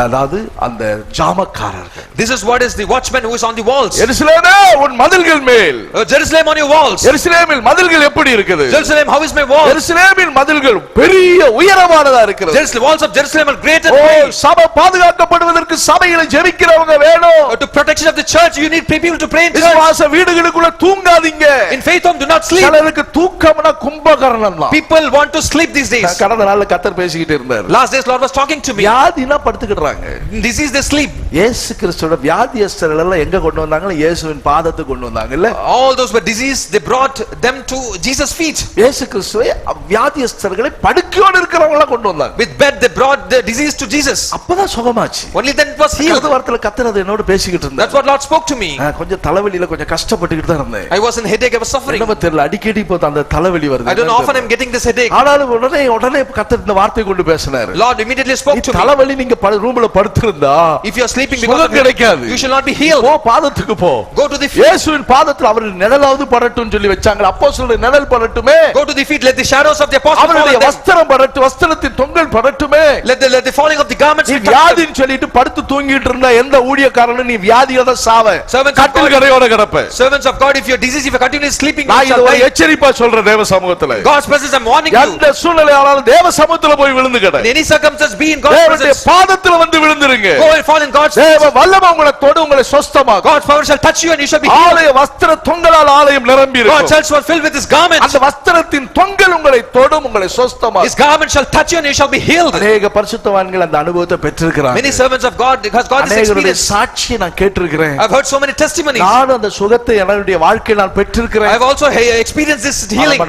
அதாவது அந்த ஜாமக்காரர்கள். This is what is the watchman who is on the walls. எருசலேமே உன் மதில்கள் மேல். Jerusalem on your walls. எருசலேமில் மதில்கள் எப்படி இருக்குது? Jerusalem, how is my wall? எருசலேமின் மதில்கள் பெரிய உயரமானதா இருக்கிறது. Jerusalem, walls of Jerusalem are great and O, high. சபை பாதுகாக்கப்படுவதற்கு சபையில ஜெபிக்கிறவங்க வேணும். To protection of the church, you need people to pray in church. விசுவாச வீடுகளுக்குள்ள தூங்காதீங்க. In faith home, do not sleep. சிலருக்கு தூக்கம்னா கும்பகர்ணம் தான். People want to sleep these days. கடந்த நாள்ல கர்த்தர் பேசிக்கிட்டு இருந்தார். Last days Lord was talking to me. வியாதினா படுத்துக்கிடுறாங்க. Disease, they sleep. இயேசு கிறிஸ்துவோட வியாதியஸ்தர்கள் எல்லாம் எங்க கொண்டு வந்தாங்க? இயேசுவின் பாதத்துக்கு கொண்டு வந்தாங்கல்ல. All those were diseased, they brought them to Jesus' feet. இயேசு கிறிஸ்துவை வியாதியஸ்தர்களை படுக்கையோடு இருக்கிறவங்க எல்லாம் கொண்டு வந்தாங்க. With bed they brought the disease to Jesus. அப்பதான் சுகமாச்சு. Only then it was healed. அந்த வார்த்தையில கர்த்தர் அது என்னோட பேசிக்கிட்டு இருந்தார். That's what Lord spoke to me. கொஞ்சம் தலைவலியில கொஞ்சம் கஷ்டப்பட்டுக்கிட்டு தான் இருந்தேன். I was in headache, I was suffering. என்ன தெரியல, அடிக்கடி இப்போ அந்த தலைவலி வருது. I don't know, often I'm getting this headache. ஆனாலும் உடனே கர்த்தர் இந்த வார்த்தை கொண்டு பேசினார். Lord immediately spoke to me. தலைவலி நீங்க ரூம்ல படுத்திருந்தா, if you are sleeping because of கிடைக்காது, you shall not be healed. போ பாதத்துக்கு போ. Go to the feet. இயேசுவின் பாதத்தில் அவர் நிழலாவது படட்டும் சொல்லி வச்சாங்க. அப்போஸ்தலருடைய நிழல் படட்டுமே. Go to the feet, let the shadows of the apostles fall on அவருடைய them. வஸ்திரம் படட்டும், வஸ்திரத்தின் தொங்கல் படட்டுமே. Let the falling of the garments நீ be touched. வியாதின்னு சொல்லிட்டு படுத்து தூங்கிட்டு இருந்தா எந்த ஊழியக்காரனும் நீ வியாதியோட சாவ. கட்டில் கரையோட கிடப்ப. Servants of God, if you're diseased, if you're continuously sleeping, நான் இத ஒரு எச்சரிப்பா சொல்றேன் தேவ சமூகத்துல. God's presence, I'm warning you. எந்த சூழ்நிலையானாலும் தேவ சமூகத்துல போய் விழுந்து கிட. In any circumstance, be in God's தேவனுடைய presence. பாதத்துல வந்து விழுந்துருங்க. Go and fall in God's feet. தேவ வல்லமை உங்களை தொடு, உங்களை சுத்தமாக்கும். God's power shall touch you and you shall be healed. ஆலய வஸ்திர தொங்கலால் ஆலயம் நிரம்பி இருக்கும். God's church will fill with his garment. அந்த வஸ்திரத்தின் தொங்கல் உங்களை தொடும், உங்களை சுத்தமாக்கும். His garment shall touch you and you shall be healed. அநேக பரிசுத்தவான்கள் அந்த அனுபவத்தை பெற்றிருக்கிறாங்க. Many servants of God, because God is அநேகருடைய experienced. சாட்சியை நான் கேட்டிருக்கிறேன். I've heard so many testimonies. நான் அந்த சுகத்தை என்னுடைய வாழ்க்கையில் நான் பெற்றிருக்கிறேன். I've also experienced this healing.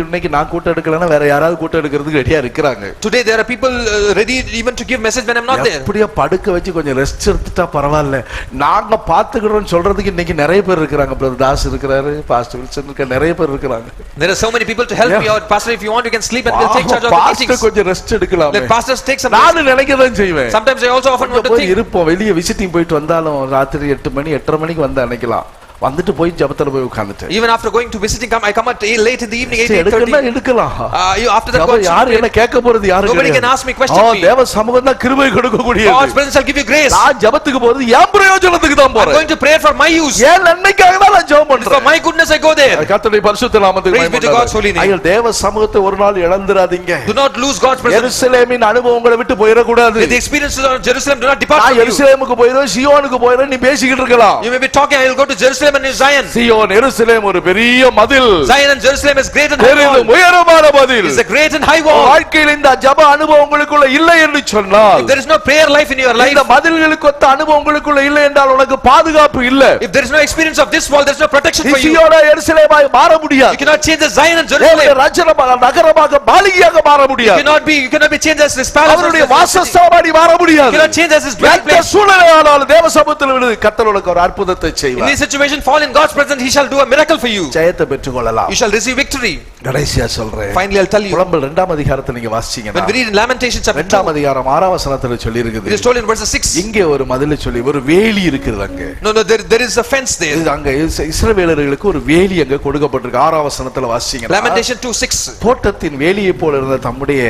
இன்னைக்கு நான் கூட்டம் எடுக்கலன்னா வேற யாராவது கூட்டம் எடுக்கிறதுக்கு ரெடியா இருக்கிறாங்க. Today there are people ready even to give message when I'm not there. அப்படியே படுக்க வச்சு கொஞ்சம் ரெஸ்ட் எடுத்துட்டா பரவாயில்ல, நாங்க பாத்துக்கிறோம் சொல்றதுக்கு இன்னைக்கு நிறைய பேர் இருக்கிறாங்க. பிரதர் தாஸ் இருக்கிறாரு, பாஸ்டர் வில்சன் இருக்க, நிறைய பேர் இருக்கிறாங்க. There are so many people to help me out. Pastor, if you want you can sleep and we'll take charge of the meetings. Pastor கொஞ்சம் ரெஸ்ட் எடுக்கலாம். Let pastors take some rest. நான் நினைக்கதான் செய்வேன். Sometimes I also often want to think. இருப்போம், வெளிய visiting போயிட்டு வந்தாலும் ராத்திரி 8 மணி 8:30 மணிக்கு வந்தா நினைக்கலாம். வந்துட்டு போய் ஜெபத்துல போய் உட்கார்ந்துட்டேன். Even after going to visiting, I come at late in the evening, 8:30. எடுக்கலாம். You after that God, யார் என்ன கேட்க போறது யாரு? Nobody can ask me question. தேவ சமூகம் தான் கிருபை கொடுக்க கூடியது. God's presence shall give you grace. நான் ஜெபத்துக்கு போறது என் பிரயோஜனத்துக்கு தான் போறேன். I'm going to pray for my use. என் நன்மைக்காக தான் நான் ஜெபம் பண்றேன். For my goodness I go there. கர்த்தருடைய பரிசுத்த நாமத்துக்கு Praise be to God's holy name. ஐயோ, தேவ சமூகத்தை ஒரு நாள் இழந்துராதீங்க. Do not lose God's presence. எருசலேமின் அனுபவம் உங்களை விட்டு போயிர கூடாது. The experiences of Jerusalem do not depart from you. எருசலேமுக்கு போயிரோம், சியோனுக்கு போயிரோம், நீ பேசிக்கிட்டு இருக்கலாம். You may be talking, I will go to Jerusalem and Zion. சியோன் எருசலேம் ஒரு பெரிய மதில். Zion and Jerusalem is great and high wall. உயரமான மதில். It's a great and high wall. வாழ்க்கையில் இந்த ஜெப அனுபவம் உங்களுக்குள்ள இல்லை என்று சொன்னால், If there is no prayer life in your life, இந்த மதில்களுக்கு ஒத்த அனுபவம் உங்களுக்குள்ள இல்லை என்றால் உனக்கு பாதுகாப்பு இல்லை. if there is no experience of this wall, there is no protection for you. சியோனா எருசலேமாய் மாற You முடியாது. cannot change the Zion and தேவனுடைய Jerusalem. ராஜ்யமாக நகரமாக மாளிகையாக மாற You முடியாது. cannot be changed as this palace. அவருடைய வாசஸ்தலமாய் மாற You முடியாது. cannot change as his dwelling எந்த place. சூழ்நிலையானாலும் தேவ சமூகத்தில் விழுந்து கர்த்தர் உனக்கு ஒரு அற்புதத்தை In செய்வார். this situation, fall in God's presence, he shall do a miracle for you. ஜெயத்தை பெற்றுக்கொள்ளலாம். You shall receive victory. கடைசியா சொல்றேன். Finally I'll tell you. புலம்பல் 2ஆம் அதிகாரத்தை நீங்க வாசிச்சீங்கன்னா, When we read in Lamentations chapter 2, 2ஆம் அதிகாரம் 6ஆம் வசனத்துல சொல்லி இருக்குது. it is told in verse 6. இங்கே ஒரு மதிலை சொல்லி ஒரு வேலி இருக்குது அங்க. No, there is a fence there. இது அங்க இஸ்ரவேலர்களுக்கு ஒரு வேலி அங்க கொடுக்கப்பட்டிருக்கு. 6ஆம் வசனத்துல வாசிச்சீங்கன்னா, Lamentation 2:6. தோட்டத்தின் வேலியை போல இருந்த தம்முடைய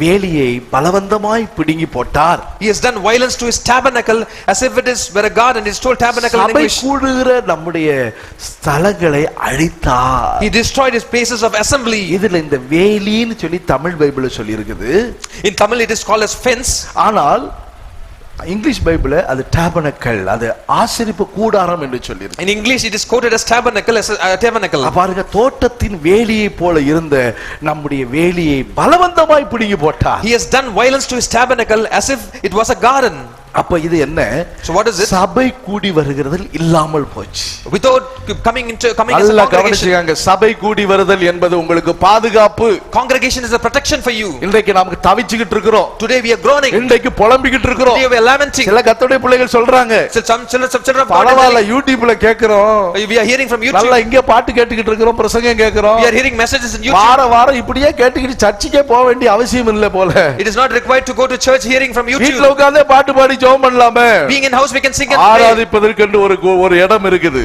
வேலியை பலவந்தமாய் பிடுங்கி போட்டார். He has done violence to his tabernacle as if it is where a garden. It is told tabernacle in சபை English. கூடுகிற நம்முடைய ஸ்தலங்களை அழித்தார். He destroyed his places of assembly. இதுல இந்த வேலின்னு சொல்லி தமிழ் பைபிள்ல சொல்லி இருக்குது. In Tamil it is called as fence. ஆனால் English பைபிள்ல அது டாபர்னக்கிள், அது ஆசரிப்பு கூடாரம் என்று சொல்லி இருக்கு. In English it is quoted as tabernacle, as a tabernacle. பாருங்க, தோட்டத்தின் வேலியை போல இருந்த நம்முடைய வேலியை பலவந்தமாய் பிடுங்கி போட்டார். He has done violence to his tabernacle as if it was a garden. அப்ப இது என்ன? So what is it? சபை கூடி வருகிறதில் இல்லாமல் போச்சு. Without coming as a congregation. கவனிச்சுங்க, சபை கூடி வருதல் என்பது உங்களுக்கு பாதுகாப்பு. Congregation is a protection for you. இன்றைக்கு நாம தவிச்சிட்டு இருக்கோம். Today we are groaning. இன்றைக்கு புலம்பிக்கிட்டு இருக்கோம். Today we are lamenting. சில கர்த்தருடைய பிள்ளைகள் சொல்றாங்க, Some children of God பரவாயில்லை யூடியூப்ல கேக்குறோம், we are hearing from YouTube. நல்லா இங்க பாட்டு கேட்டுக்கிட்டு இருக்கோம், பிரசங்கம் கேக்குறோம். We are hearing messages in YouTube. வாரம் இப்படியே கேட்டுக்கிட்டு சர்ச்சுக்கே போக வேண்டிய அவசியம் இல்ல போல. It is not required to go to church hearing from YouTube. வீட்ல உட்கார்ந்தே பாட்டு பாடி ஜெபம் பண்ணலாமே. Being in house we can sing and pray. ஆராதிப்பதற்கு ஒரு இடம் இருக்குது.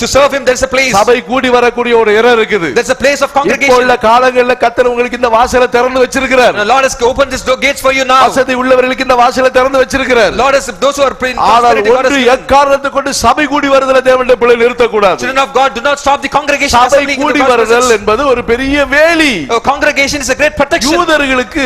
To serve him there is a place. சபை கூடி வரக்கூடிய ஒரு இடம் இருக்குது. There is a place of congregation. இப்போ உள்ள காலங்களில் கர்த்தர் உங்களுக்கு இந்த வாசலை திறந்து வச்சிருக்கிறார். The Lord has opened this gates for you now. வசதி உள்ளவர்களுக்கு இந்த வாசலை திறந்து வச்சிருக்கிறார். Lord has those who are praying. ஆனால் ஒன்று எக்காரணத்தை கொண்டு சபை கூடி வருதலை தேவனுடைய பிள்ளைகள் நிறுத்த கூடாது. Children of God, do not stop the congregation. சபை கூடி வருதல் என்பது ஒரு பெரிய வேலி. Congregation is a great protection. யூதர்களுக்கு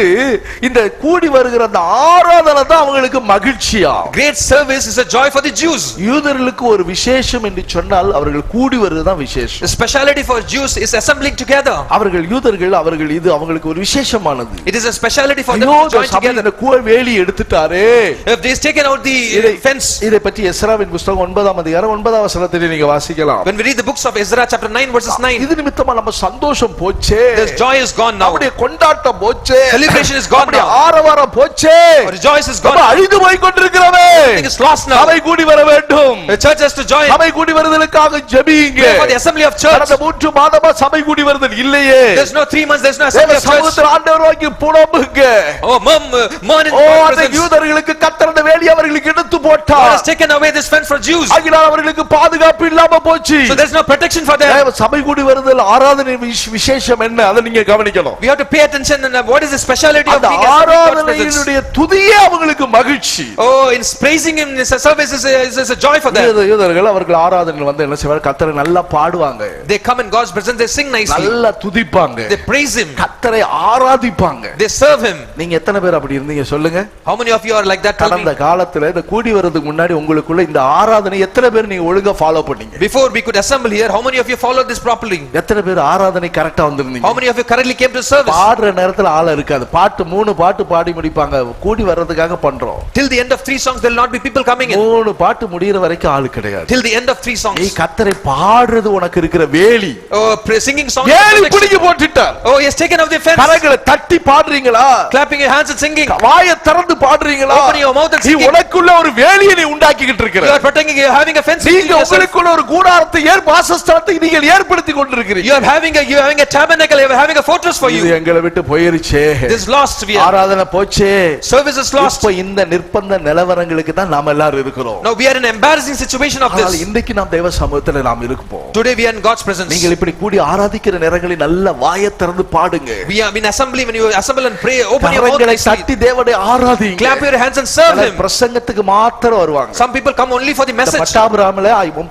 இந்த கூடி வருகிற அந்த ஆராதனை தான் அவங்களுக்கு மகிழ்ச்சியா. Great service is a joy for the Jews. யூதர்களுக்கு ஒரு விசேஷம் என்று சொன்னால் அவர்கள் கூடி வருவது தான் விசேஷம். The speciality for Jews is assembling together. அவர்கள் யூதர்கள் அவர்கள் இது அவங்களுக்கு ஒரு விசேஷமானது. It is a speciality for them to join together. இந்த கூர் வேலி எடுத்துட்டாரே. If they have taken out the fence. இதை பற்றி எஸ்ராவின் புத்தகம் 9ஆம் அதிகாரம் 9ஆம் வசனத்தில் நீங்க வாசிக்கலாம். When we read the books of Ezra chapter 9 verses 9. இது நிமித்தமா நம்ம சந்தோஷம் போச்சே. This joy is gone now. நம்முடைய கொண்டாட்டம் போச்சே. Celebration is gone now. ஆரவாரம் போச்சே. Rejoice is gone. அழிந்து போய் கொண்டிருக்கிறவே. Everything is lost now. சபை கூடி வர வேண்டும். The church has to join. சபை கூடி வருதலுக்காக ஜெபிங்க. For the assembly of church. கடந்த 3 மாதமா சபை கூடி வருதல் இல்லையே. There's no 3 months, there's no assembly of church. ஆண்டவர் வாங்கி புலம்புங்க. Oh mourn in God's presence. யூதர்களுக்கு கர்த்தர் அந்த வேலி அவர்களுக்கு எடுத்து போட்டார். God has taken away this fence for Jews. ஆகினால் அவர்களுக்கு பாதுகாப்பு இல்லாம போச்சு. So there's no protection for them. சபை கூடி வருதல் ஆராதனை விசேஷம் என்ன அதை நீங்க கவனிக்கணும். We have to pay attention and what is the speciality of being ஆராதனையினுடைய துதியே அவங்களுக்கு மகிழ்ச்சி. Oh, in praising him is a service is a joy for them. யூதர்கள் அவர்கள் ஆராதனையில் வந்து என்ன செய்வாங்க? கர்த்தரை நல்லா பாடுவாங்க. They come in God's presence, they sing nicely. நல்லா துதிப்பாங்க. They praise him. கர்த்தரை ஆராதிப்பாங்க. They serve him. நீங்க எத்தனை பேர் அப்படி இருந்தீங்க சொல்லுங்க? How many of you are like that? கடந்த காலத்துல இந்த கூடி வரதுக்கு முன்னாடி உங்களுக்குள்ள இந்த ஆராதனை எத்தனை பேர் நீங்க ஒழுங்கா ஃபாலோ பண்ணீங்க? Before we could assemble here, how many of you followed this properly? எத்தனை பேர் ஆராதனை கரெக்ட்டா வந்திருந்தீங்க? How many of you currently came to service? பாடுற நேரத்துல ஆள இருக்காது. பாட்டு 3 பாட்டு பாடி முடிப்பாங்க. கூடி வர்றதுக்காக பண்றோம். Till the end of 3 songs there will not be people coming in. 3 பாட்டு முடியற வரைக்கும் ஆளு கிடையாது. Till the end of 3 songs. நீ கர்த்தரை பாடுறது உனக்கு இருக்கிற வேலி. Oh, singing songs. வேலி புடிங்கி போட்டுட்டார். Oh, he has taken off the fence. கரங்களை தட்டி பாடுறீங்களா? Clapping your hands and singing. வாயை திறந்து பாடுறீங்களா? Open your mouth and நீ sing. உனக்குள்ள ஒரு வேலியை நீ உண்டாக்கிட்டு இருக்கற. You are protecting, you are having a fence. நீங்க உங்களுக்குள்ள ஒரு கூடாரத்தை வாசஸ்தலத்தை நீங்கள் ஏற்படுத்தி கொண்டிருக்கிறீங்க. You are having a tabernacle, you are having a fortress for you. இது எங்களை விட்டு போயிருச்சே. This lost we are. ஆராதனை போச்சே. Service is lost. இப்ப இந்த நிர்பந்த நிலவரங்களுக்கு தான் நாம எல்லாரும் இருக்கிறோம். Now we are in an embarrassing situation of this. இன்னைக்கு நாம் தேவ சமூகத்துல நாம் இருப்போம். Today we are in God's presence. நீங்கள் இப்படி கூடி ஆராதிக்கிற நேரங்களில் நல்ல வாயை திறந்து பாடுங்க. We are in assembly, when you assemble and pray, open your mouth. கரங்களை தட்டி தேவனை ஆராதிங்க. Clap your hands and serve him. பிரசங்கத்துக்கு மாத்திரம் வருவாங்க. Some people come only for the message. பட்டாபிராம்ல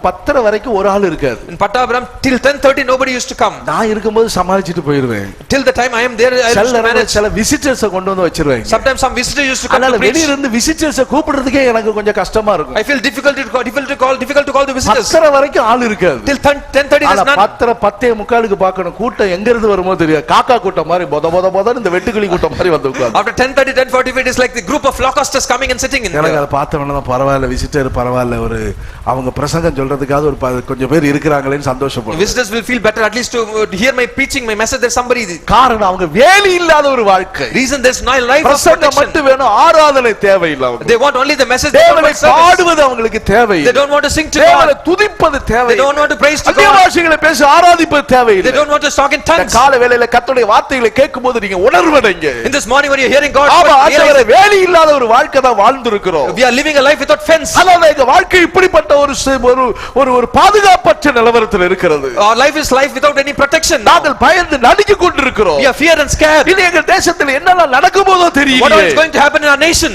10 வரைக்கும் ஒரு ஆள் இருக்காது. In Pattabram till 10:30 nobody used to come. நான் இருக்கும்போது சமாளிச்சிட்டு போயிடுவேன். Till the time I am there I used to manage. சில விசிட்டர்ஸ் கொண்டு வந்து வச்சிருவாங்க. Sometimes some visitors used to come to preach. வெளிய இருந்து விசிட்டர்ஸ் கூப்பிடுறதுக்கே எனக்கு கொஞ்சம் கஷ்டமா இருக்கும். I feel difficult to call the visitors. 10 வரைக்கும் ஆள் இருக்காது. Till 10:30 there's none. 10:45 பார்க்கணும். கூட்டம் எங்க இருந்து வருமோ தெரியாது. காக்கா கூட்டம் மாதிரி போத இந்த வெட்டுக்கிளி கூட்டம் மாதிரி வந்து உட்கார்ந்து. After 10:30 10:45 it is like the group of locusts coming and sitting in there. எனக்கு அத பார்த்தவன தான் பரவாயில்லை விசிட்டர் பரவாயில்லை ஒரு அவங்க பிரசங்கம் சொல்றதுக்காக ஒரு கொஞ்சம் பேர் இருக்கறாங்களேன்னு சந்தோஷப்படுறேன். Visitors will feel better at least to hear my preaching, my message. There's somebody. காரணம் அவங்க வேலி இல்லாத ஒரு வாழ்க்கை. Reason there's no life of பிரசங்கம் மட்டும் வேணும், ஆராதனை தேவையில்லை அவங்களுக்கு. They want only the message. தேவனை பாடுவது அவங்களுக்கு தேவையில்லை. They don't want to sing to தேவனை God. துதிப்பது தேவையில்லை. They don't want to praise to God. அந்நியபாஷைகளை பேசி ஆராதிப்பது தேவையில்லை. They don't want to talk in tongues. காலை வேளையில கர்த்தருடைய வார்த்தைகளை கேட்கும்போது நீங்க உணர்வடைங்க. In this morning when you're hearing God's word, ஆண்டவரே வேலி இல்லாத ஒரு வாழ்க்கை தான் வாழ்ந்திருக்கிறோம். We are living a life without fence. அதனால எங்க வாழ்க்கை இப்படிப்பட்ட ஒரு பாதுகாப்பற்ற நிலவரத்தில் இருக்கிறது. Our life is life without any protection. நாங்கள் பயந்து நடுங்கிக் கொண்டிருக்கிறோம். We are feared and scared. இது எங்க தேசத்தில் என்னெல்லாம் நடக்கும்போதோ தெரியல. What is going to happen in our nation?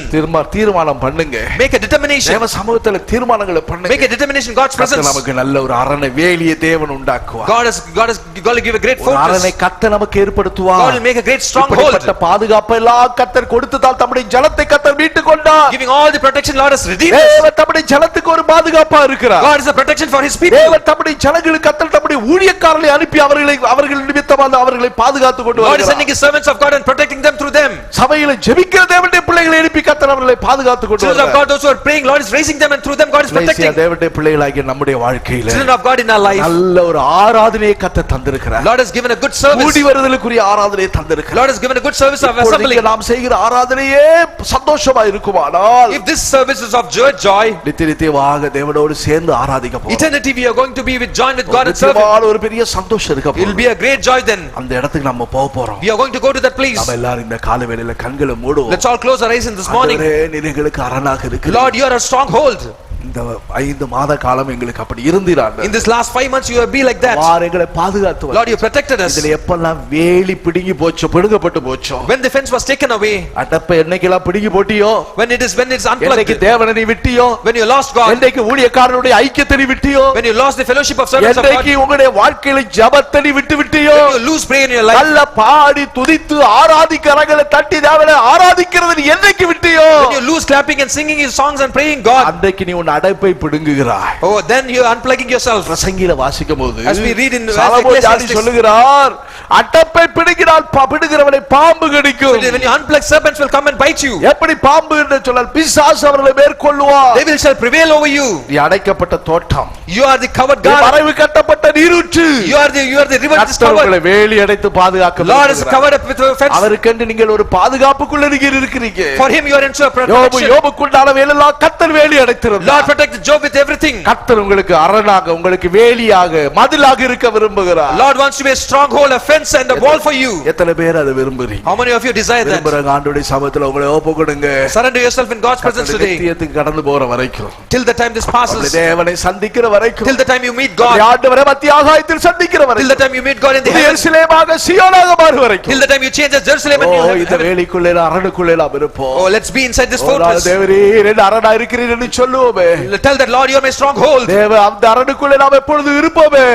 தீர்மானம் பண்ணுங்க. Make a determination. தேவ சமூகத்தில் தீர்மானங்களை பண்ணுங்க. Make a determination in God's presence. நமக்கு நல்ல ஒரு அரணை வேலியை தேவன் உண்டாக்குவார். God is going to give a great fortress. அரணை கர்த்தர் நமக்கு ஏற்படுத்துவார். God will make a great stronghold. இப்படிப்பட்ட பாதுகாப்பை எல்லாம் கர்த்தர் கொடுத்ததால் தம்முடைய ஜலத்தை கர்த்தர் மீட்டுக் கொண்டார். Giving all the protection Lord has redeemed. தேவன் தம்முடைய ஜலத்துக்கு ஒரு பாதுகாப்பா இருக்கிறார். God is a protection for his people. தேவன் தம்முடைய ஜனங்களுக்கு கர்த்தர் தம்முடைய ஊழியக்காரர்களை அனுப்பி அவர்கள் நிமித்தமாக அவர்களை பாதுகாத்துக் கொண்டு வருகிறார். God is sending his servants of God and protecting them through them. சபையில ஜெபிக்கிற தேவனுடைய பிள்ளைகளை எழுப்பி கர்த்தர் அவர்களை பாதுகாத்துக் கொண்டு வருகிறார். Children of God, those who are praying, Lord is raising them and through them God is protecting. தேவனுடைய பிள்ளைகளாகிய நம்முடைய வாழ்க்கையில Children of God in our life, நல்ல ஒரு ஆராதனையை கர்த்தர் தந்திருக்கிறார். Lord has given a good service. கூடி வருதலுக்குரிய ஆராதனையை தந்திருக்கிறார். Lord has given a good service of assembly. நாம் செய்கிற ஆராதனையே சந்தோஷமா இருக்குமானால், if this service is of joy, நித்தியமாக தேவனோடு சேர்ந்து ஆராதிக்க போறோம். eternity we are going to be with join with God and serve him. ஒரு பெரிய சந்தோஷம் இருக்க போகுது. It will be a great joy then. அந்த இடத்துக்கு நம்ம போக போறோம். We are going to go to that place. நாம எல்லாரும் இந்த காலை வேளையில கண்களை மூடுவோம். Let's all close our eyes in this morning. நீங்க எங்களுக்கு அரணாக இருக்கு. Lord, you are a stronghold. இந்த 5 மாத காலம் எங்களுக்கு அப்படி இருந்தீராங்க. In this last 5 months you have been like that. எங்களை பாதுகாத்து. Lord, you protected us. இதுல எப்பெல்லாம் வேலி பிடுங்கி போச்சோ, பிடுங்கப்பட்டு போச்சோ, when the fence was taken away, அடப்ப என்னைக்கெல்லாம் பிடுங்கி போட்டியோ, when it's unplugged, என்னைக்கு தேவனை நீ விட்டியோ, when you lost God, என்னைக்கு ஊழியக்காரருடைய ஐக்கியத்தை நீ விட்டியோ, when you lost the fellowship of servants of God, என்னைக்கு உங்களுடைய வாழ்க்கையில ஜெபத்தை நீ விட்டுவிட்டியோ, when you lose prayer in your life, நல்ல பாடி துதித்து ஆராதிக்கறங்களை தட்டி தேவனை ஆராதிக்கிறது நீ என்னைக்கு விட்டியோ, when you lose clapping and singing his songs and praying God, அன்னைக்கு நீ உன் அடைப்பை பிடுங்குகிறாய். oh, then you are unplugging yourself. பிரசங்கில வாசிக்கும்போது as we read in Solomon சொல்லுகிறார், அடப்பை பிடுங்கினால் பிடுகிறவனை பாம்பு கடிக்கும். when you unplug, serpents will come and bite you. எப்படி பாம்பு என்று சொன்னால் பிசாசு அவர்களை மேற்கொள்ளுவார். they will shall prevail over you. நீ அடைக்கப்பட்ட தோட்டம், you are the covered garden, மறைவு கட்டப்பட்ட நீரூற்று, you are the river that is covered. உங்களை வேலி அடைத்து பாதுகாக்க. Lord is covered up with a fence. அவருக்கென்று நீங்கள் ஒரு பாதுகாப்புக்குள்ள நீங்க இருக்கிறீங்க. for him you are into a protection. யோபுக்குண்டான வேலையெல்லாம் கர்த்தர் வேலி அடைத்திருந்தார். Lord protected Job with everything. கர்த்தர் உங்களுக்கு அரணாக, உங்களுக்கு வேலியாக, மதிலாக இருக்க விரும்புகிறார். Lord wants to be a stronghold, a fence and a wall for you. எத்தனை பேர் அதை விரும்புறீங்க? how many of you desire that? விரும்புறங்க. ஆண்டவருடைய சமூகத்துல உங்களை ஒப்புக்கொடுங்க. surrender yourself in God's presence today. நித்தியத்துக்கு கடந்து போற வரைக்கும், till the time this passes, தேவனை சந்திக்கிற வரைக்கும், till the time you meet God, ஆண்டவரை மத்திய ஆகாயத்தில் சந்திக்கிற வரைக்கும், till the time you meet God in the heavens, எருசலேமாக சீயோனாக மாறு வரைக்கும், till the time you change as Jerusalem and you இந்த வேலிக்குள்ளே அரணுக்குள்ளே நாம் இருப்போம். oh, let's be inside this fortress. தேவரீர் என்ன அரணா இருக்கிறீர் என்று சொல்லுவோமே. tell that Lord you are my stronghold. தேவ அந்த அரணுக்குள்ளே நாம் எப்பொழுது இருப்போமே.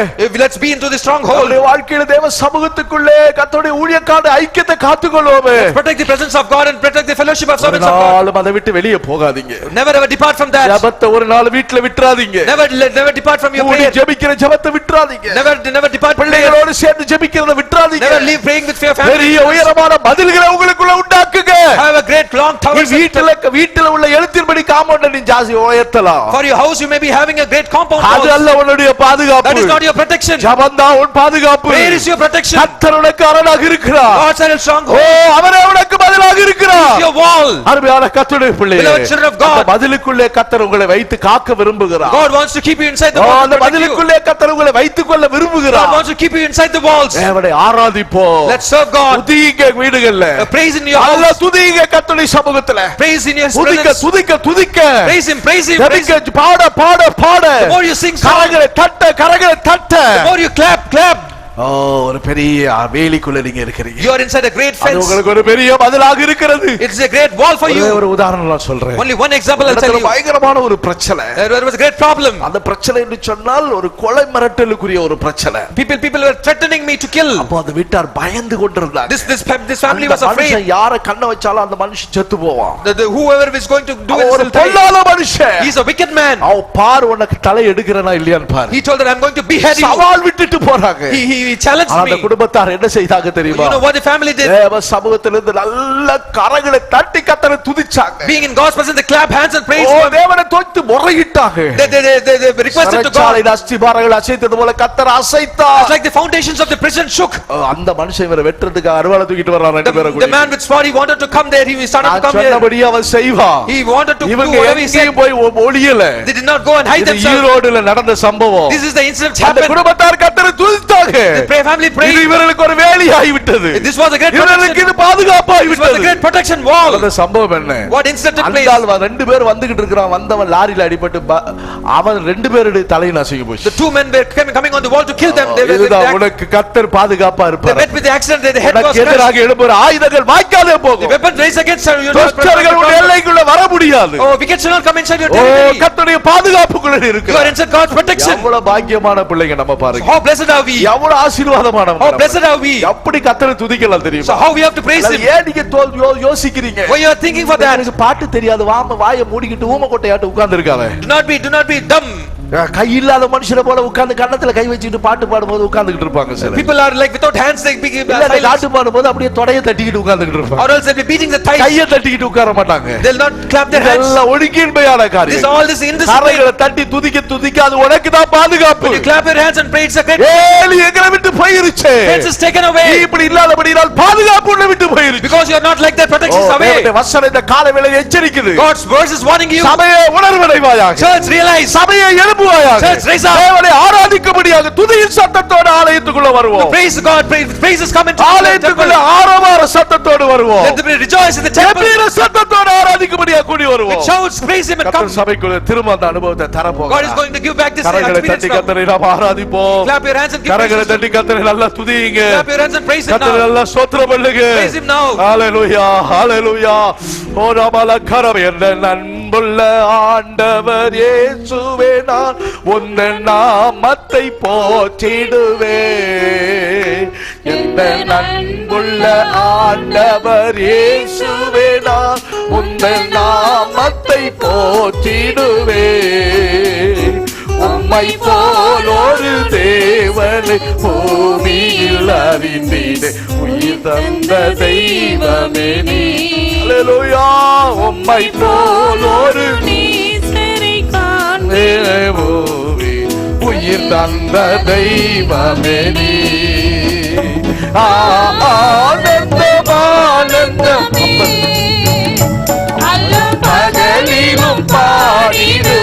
let's be into the stronghold. நம்முடைய வாழ்க்கையில தேவ சமூகத்துக்குள்ளே கர்த்தருடைய ஊழியக்காரருடைய ஐக்கியத்தை காத்துக்கொள்வோமே. protect the presence of God and protect the fellowship of servants of God. நாளும் அதை விட்டு வெளியே போகாதீங்க. never ever depart from that. ஜெபத்தை ஒரு நாள் வீட்ல விட்டுறாதீங்க. never depart from your prayer. ஜெபிக்கிற ஜெபத்தை விட்டுறாதீங்க. never depart. பிள்ளைகளோடு சேர்ந்து ஜெபிக்கிறதை விட்டுறாதீங்க. never leave praying with your family. பெரிய உயரமான மதில்களை உங்களுக்குள்ள உண்டாக்குங்க. have a great long tower. வீட்டில உள்ள எழுத்தின்படி காம்பவுண்ட் நீ ஜாஸ்தி உயர்த்தலாம். for your house you may be having a great compound. அது அல்ல உன்னுடைய பாதுகாப்பு. that is not your protection. ஜெபம்தான் உன் பாதுகாப்பு. prayer is your protection. கர்த்தர் உனக்கு அரணாக இருக்கிறார். God is a stronghold. அவரே உனக்கு பதிலாக இருக்கிறார். your wall. அருமையான கர்த்தருடைய பிள்ளைகளே, beloved children of God, பதிலுக்குள்ளே கர்த்தர் உங்களை வைத்து காக்க விரும்புகிறார். God wants to keep you inside the walls. அந்த பதிலுக்குள்ளே கர்த்தர் உங்களை வைத்துக் கொள்ள விரும்புகிறார். God wants to keep you inside the walls. தேவனை ஆராதிப்போம். let's serve God. துதிங்க வீடுகள்ல. praise in your house. அல்ல துதிங்க கர்த்தருடைய சமூகத்திலே. praise in your presence. துதிக்க praise him. பாட. the more you sing songs, கரங்களை தட்ட. the more you clap. ஒரு பெரிய வேலிக்குள்ள நீங்க இருக்கிறீங்க. you are inside a great fence. அது உங்களுக்கு ஒரு பெரிய மதிலாக இருக்கிறது. it's a great wall for you. ஒரு உதாரணம் நான் சொல்றேன். only one example I'll tell you. பயங்கரமான ஒரு பிரச்சனை. there was a great problem. அந்த பிரச்சனை என்று சொன்னால் ஒரு கொலை மிரட்டலுக்குரிய ஒரு பிரச்சனை. people were threatening me to kill. அப்போ அந்த வீட்டார் பயந்து கொண்டிருந்தாங்க. this family was afraid. யாரை கண்ண வச்சாலும் அந்த மனுஷன் செத்து போவான். whoever is going to do it ஒரு பொல்லாத மனுஷன். he is a wicked man. அவ பார் உனக்கு தலை எடுக்கறனா இல்லையான்னு பார். he told that I'm going to behead you. சவால் விட்டுட்டு போறாங்க. he challenged me. அந்த குடும்பத்தார் என்ன செய்தாங்க தெரியுமா? you know what the family did? தேவ சமூகத்திலிருந்து நல்ல கரங்களை தட்டி கர்த்தரை துதிச்சாங்க. being in God's presence they clap hands and praise God. தேவனை துதித்து முறையிட்டாங்க. they requested to God. அஸ்திபாரங்கள் அசைத்தது போல கர்த்தர் அசைத்தார். it's like the foundations of the prison shook. அந்த மனுஷன் இவரை வெட்றதுக்கு அருவாளை தூக்கிட்டு வர்றான் ரெண்டு பேரும் கூட. the man with sword he wanted to come there, he started to come here. சொன்னபடி அவன் செய்வான். he wanted to do இவங்க whatever he said. போய் ஒளியல. they did not go and hide themselves. ஈரோடுல நடந்த சம்பவம். this is the incident happened. அந்த குடும்பத்தார் கர்த்தரை துதித்தாங்க. the family prayed. இவர்களுக்கு ஒரு வேலியாகி விட்டது. this was a great இவர்களுக்கு இது பாதுகாப்பாகி விட்டது. this was a great protection wall. அந்த சம்பவம் என்ன? what incident took place? அந்த ரெண்டு பேர் வந்துகிட்டு இருக்கான். வந்தவன் லாரியில அடிபட்டு அவன் ரெண்டு பேருடைய தலையை நசுங்கி போச்சு. the two men were coming on the wall to kill them. they உனக்கு கர்த்தர் பாதுகாப்பா இருப்பார். they met with the accident, their head was crushed. எதிராக எழும்புற ஆயுதங்கள் வாய்க்காதே போகும். the weapon raised against you துஷ்டர்கள் உன் எல்லைக்குள்ள வர முடியாது. oh wicked shall not come inside your territory. கர்த்தருடைய பாதுகாப்புக்குள்ள இருக்கு. you are inside God's protection. எவ்வளவு பாக்கியமான பிள்ளைங்க நம்ம பாருங்க. how blessed are we. எவ்வளவு ஆசீர்வாதமானவங்க. how blessed are we. எப்படி கர்த்தரை துதிக்கலாம் தெரியுமா? so how we have to praise him. ஏன் நீங்க யோசிக்கிறீங்க? why you are thinking for that? எனக்கு பாட்டு தெரியாது. வாயை மூடிக்கிட்டு ஊமக்கொட்டையாட்டு உட்கார்ந்து இருக்காத. do not be dumb. கை இல்லாத மனுஷனை போல உட்கார்ந்து கண்ணத்துல கை வச்சுட்டு பாட்டு பாடும்போது உட்கார்ந்துகிட்டு இருப்பாங்க சிலர். people are like without hands they be பாட்டு பாடும்போது அப்படியே தொடையை தட்டிக்கிட்டு உட்கார்ந்துகிட்டு இருப்பாங்க. or else they be beating the thighs. கையை தட்டிக்கிட்டு உட்கார மாட்டாங்க. they'll not clap their hands. எல்லாம் ஒழுங்கின்மையான காரியம். this all this indiscipline. கரங்களை தட்டி துதிக்க அது உனக்கு தான் பாதுகாப்பு. when you clap your hands and pray it's a great ஏலி எங்களை விட்டு போயிருச்சே. fence is taken away. நீ இப்படி இல்லாதபடியால் பாதுகாப்பு உன்னை விட்டு போயிருச்சு. because you are not like that, protection is away. வசனம் இந்த காலை வேளையில் எச்சரிக்குது. God's verse is warning you. சபையே உணர்வடைவாயாக. church realize. சபையே எழும்புவாயாக. Church, raise up. தேவனை ஆராதிக்கும்படியாக துதியின் சத்தத்தோடு ஆலயத்துக்குள்ள வருவோம். Praise God, praises come into the ஆலயத்துக்குள்ள temple. ஆரவார சத்தத்தோடு வருவோம். Let them rejoice in the temple. கம்பீர சத்தத்தோடு ஆராதிக்கும்படியாக கூடி வருவோம். Shouts, praise him and come. கர்த்தர் சபைக்குள்ள திரும்ப அந்த அனுபவத்தை God is தரப்போகிறார். going to give back this கரங்களை experience தட்டி now. கர்த்தரை நாம் ஆராதிப்போம். Clap your hands and give கரங்களை praise. தட்டி கர்த்தரை நல்லா துதியுங்க. Clap your hands and praise him கர்த்தரை now. நல்லா ஸ்தோத்திரம் பண்ணுங்க. Praise him now. ஹalleluya ஹalleluya. ஓ ரமல கரம் என்ற அன்புள்ள ஆண்டவர் இயேசுவே நான் உந்தன் நாமத்தை போற்றிடுவேன். என்ற அன்புள்ள ஆண்டவர் இயேசுவே நான் உந்தன் நாமத்தை போற்றிடுவேன். உம்மை போல் ஒரு தேவனை பூமியில் அறிந்தேன். உயிர் தந்த தெய்வமே நீ. அல்லேலூயா. உம்மை போல் ஒரு நீசரை காண்பேன். தேவமே உயிர் தந்த தெய்வமே நீ. ஆனந்தம் ஆனந்தம் அல்ல பகலிலும் பாடிடு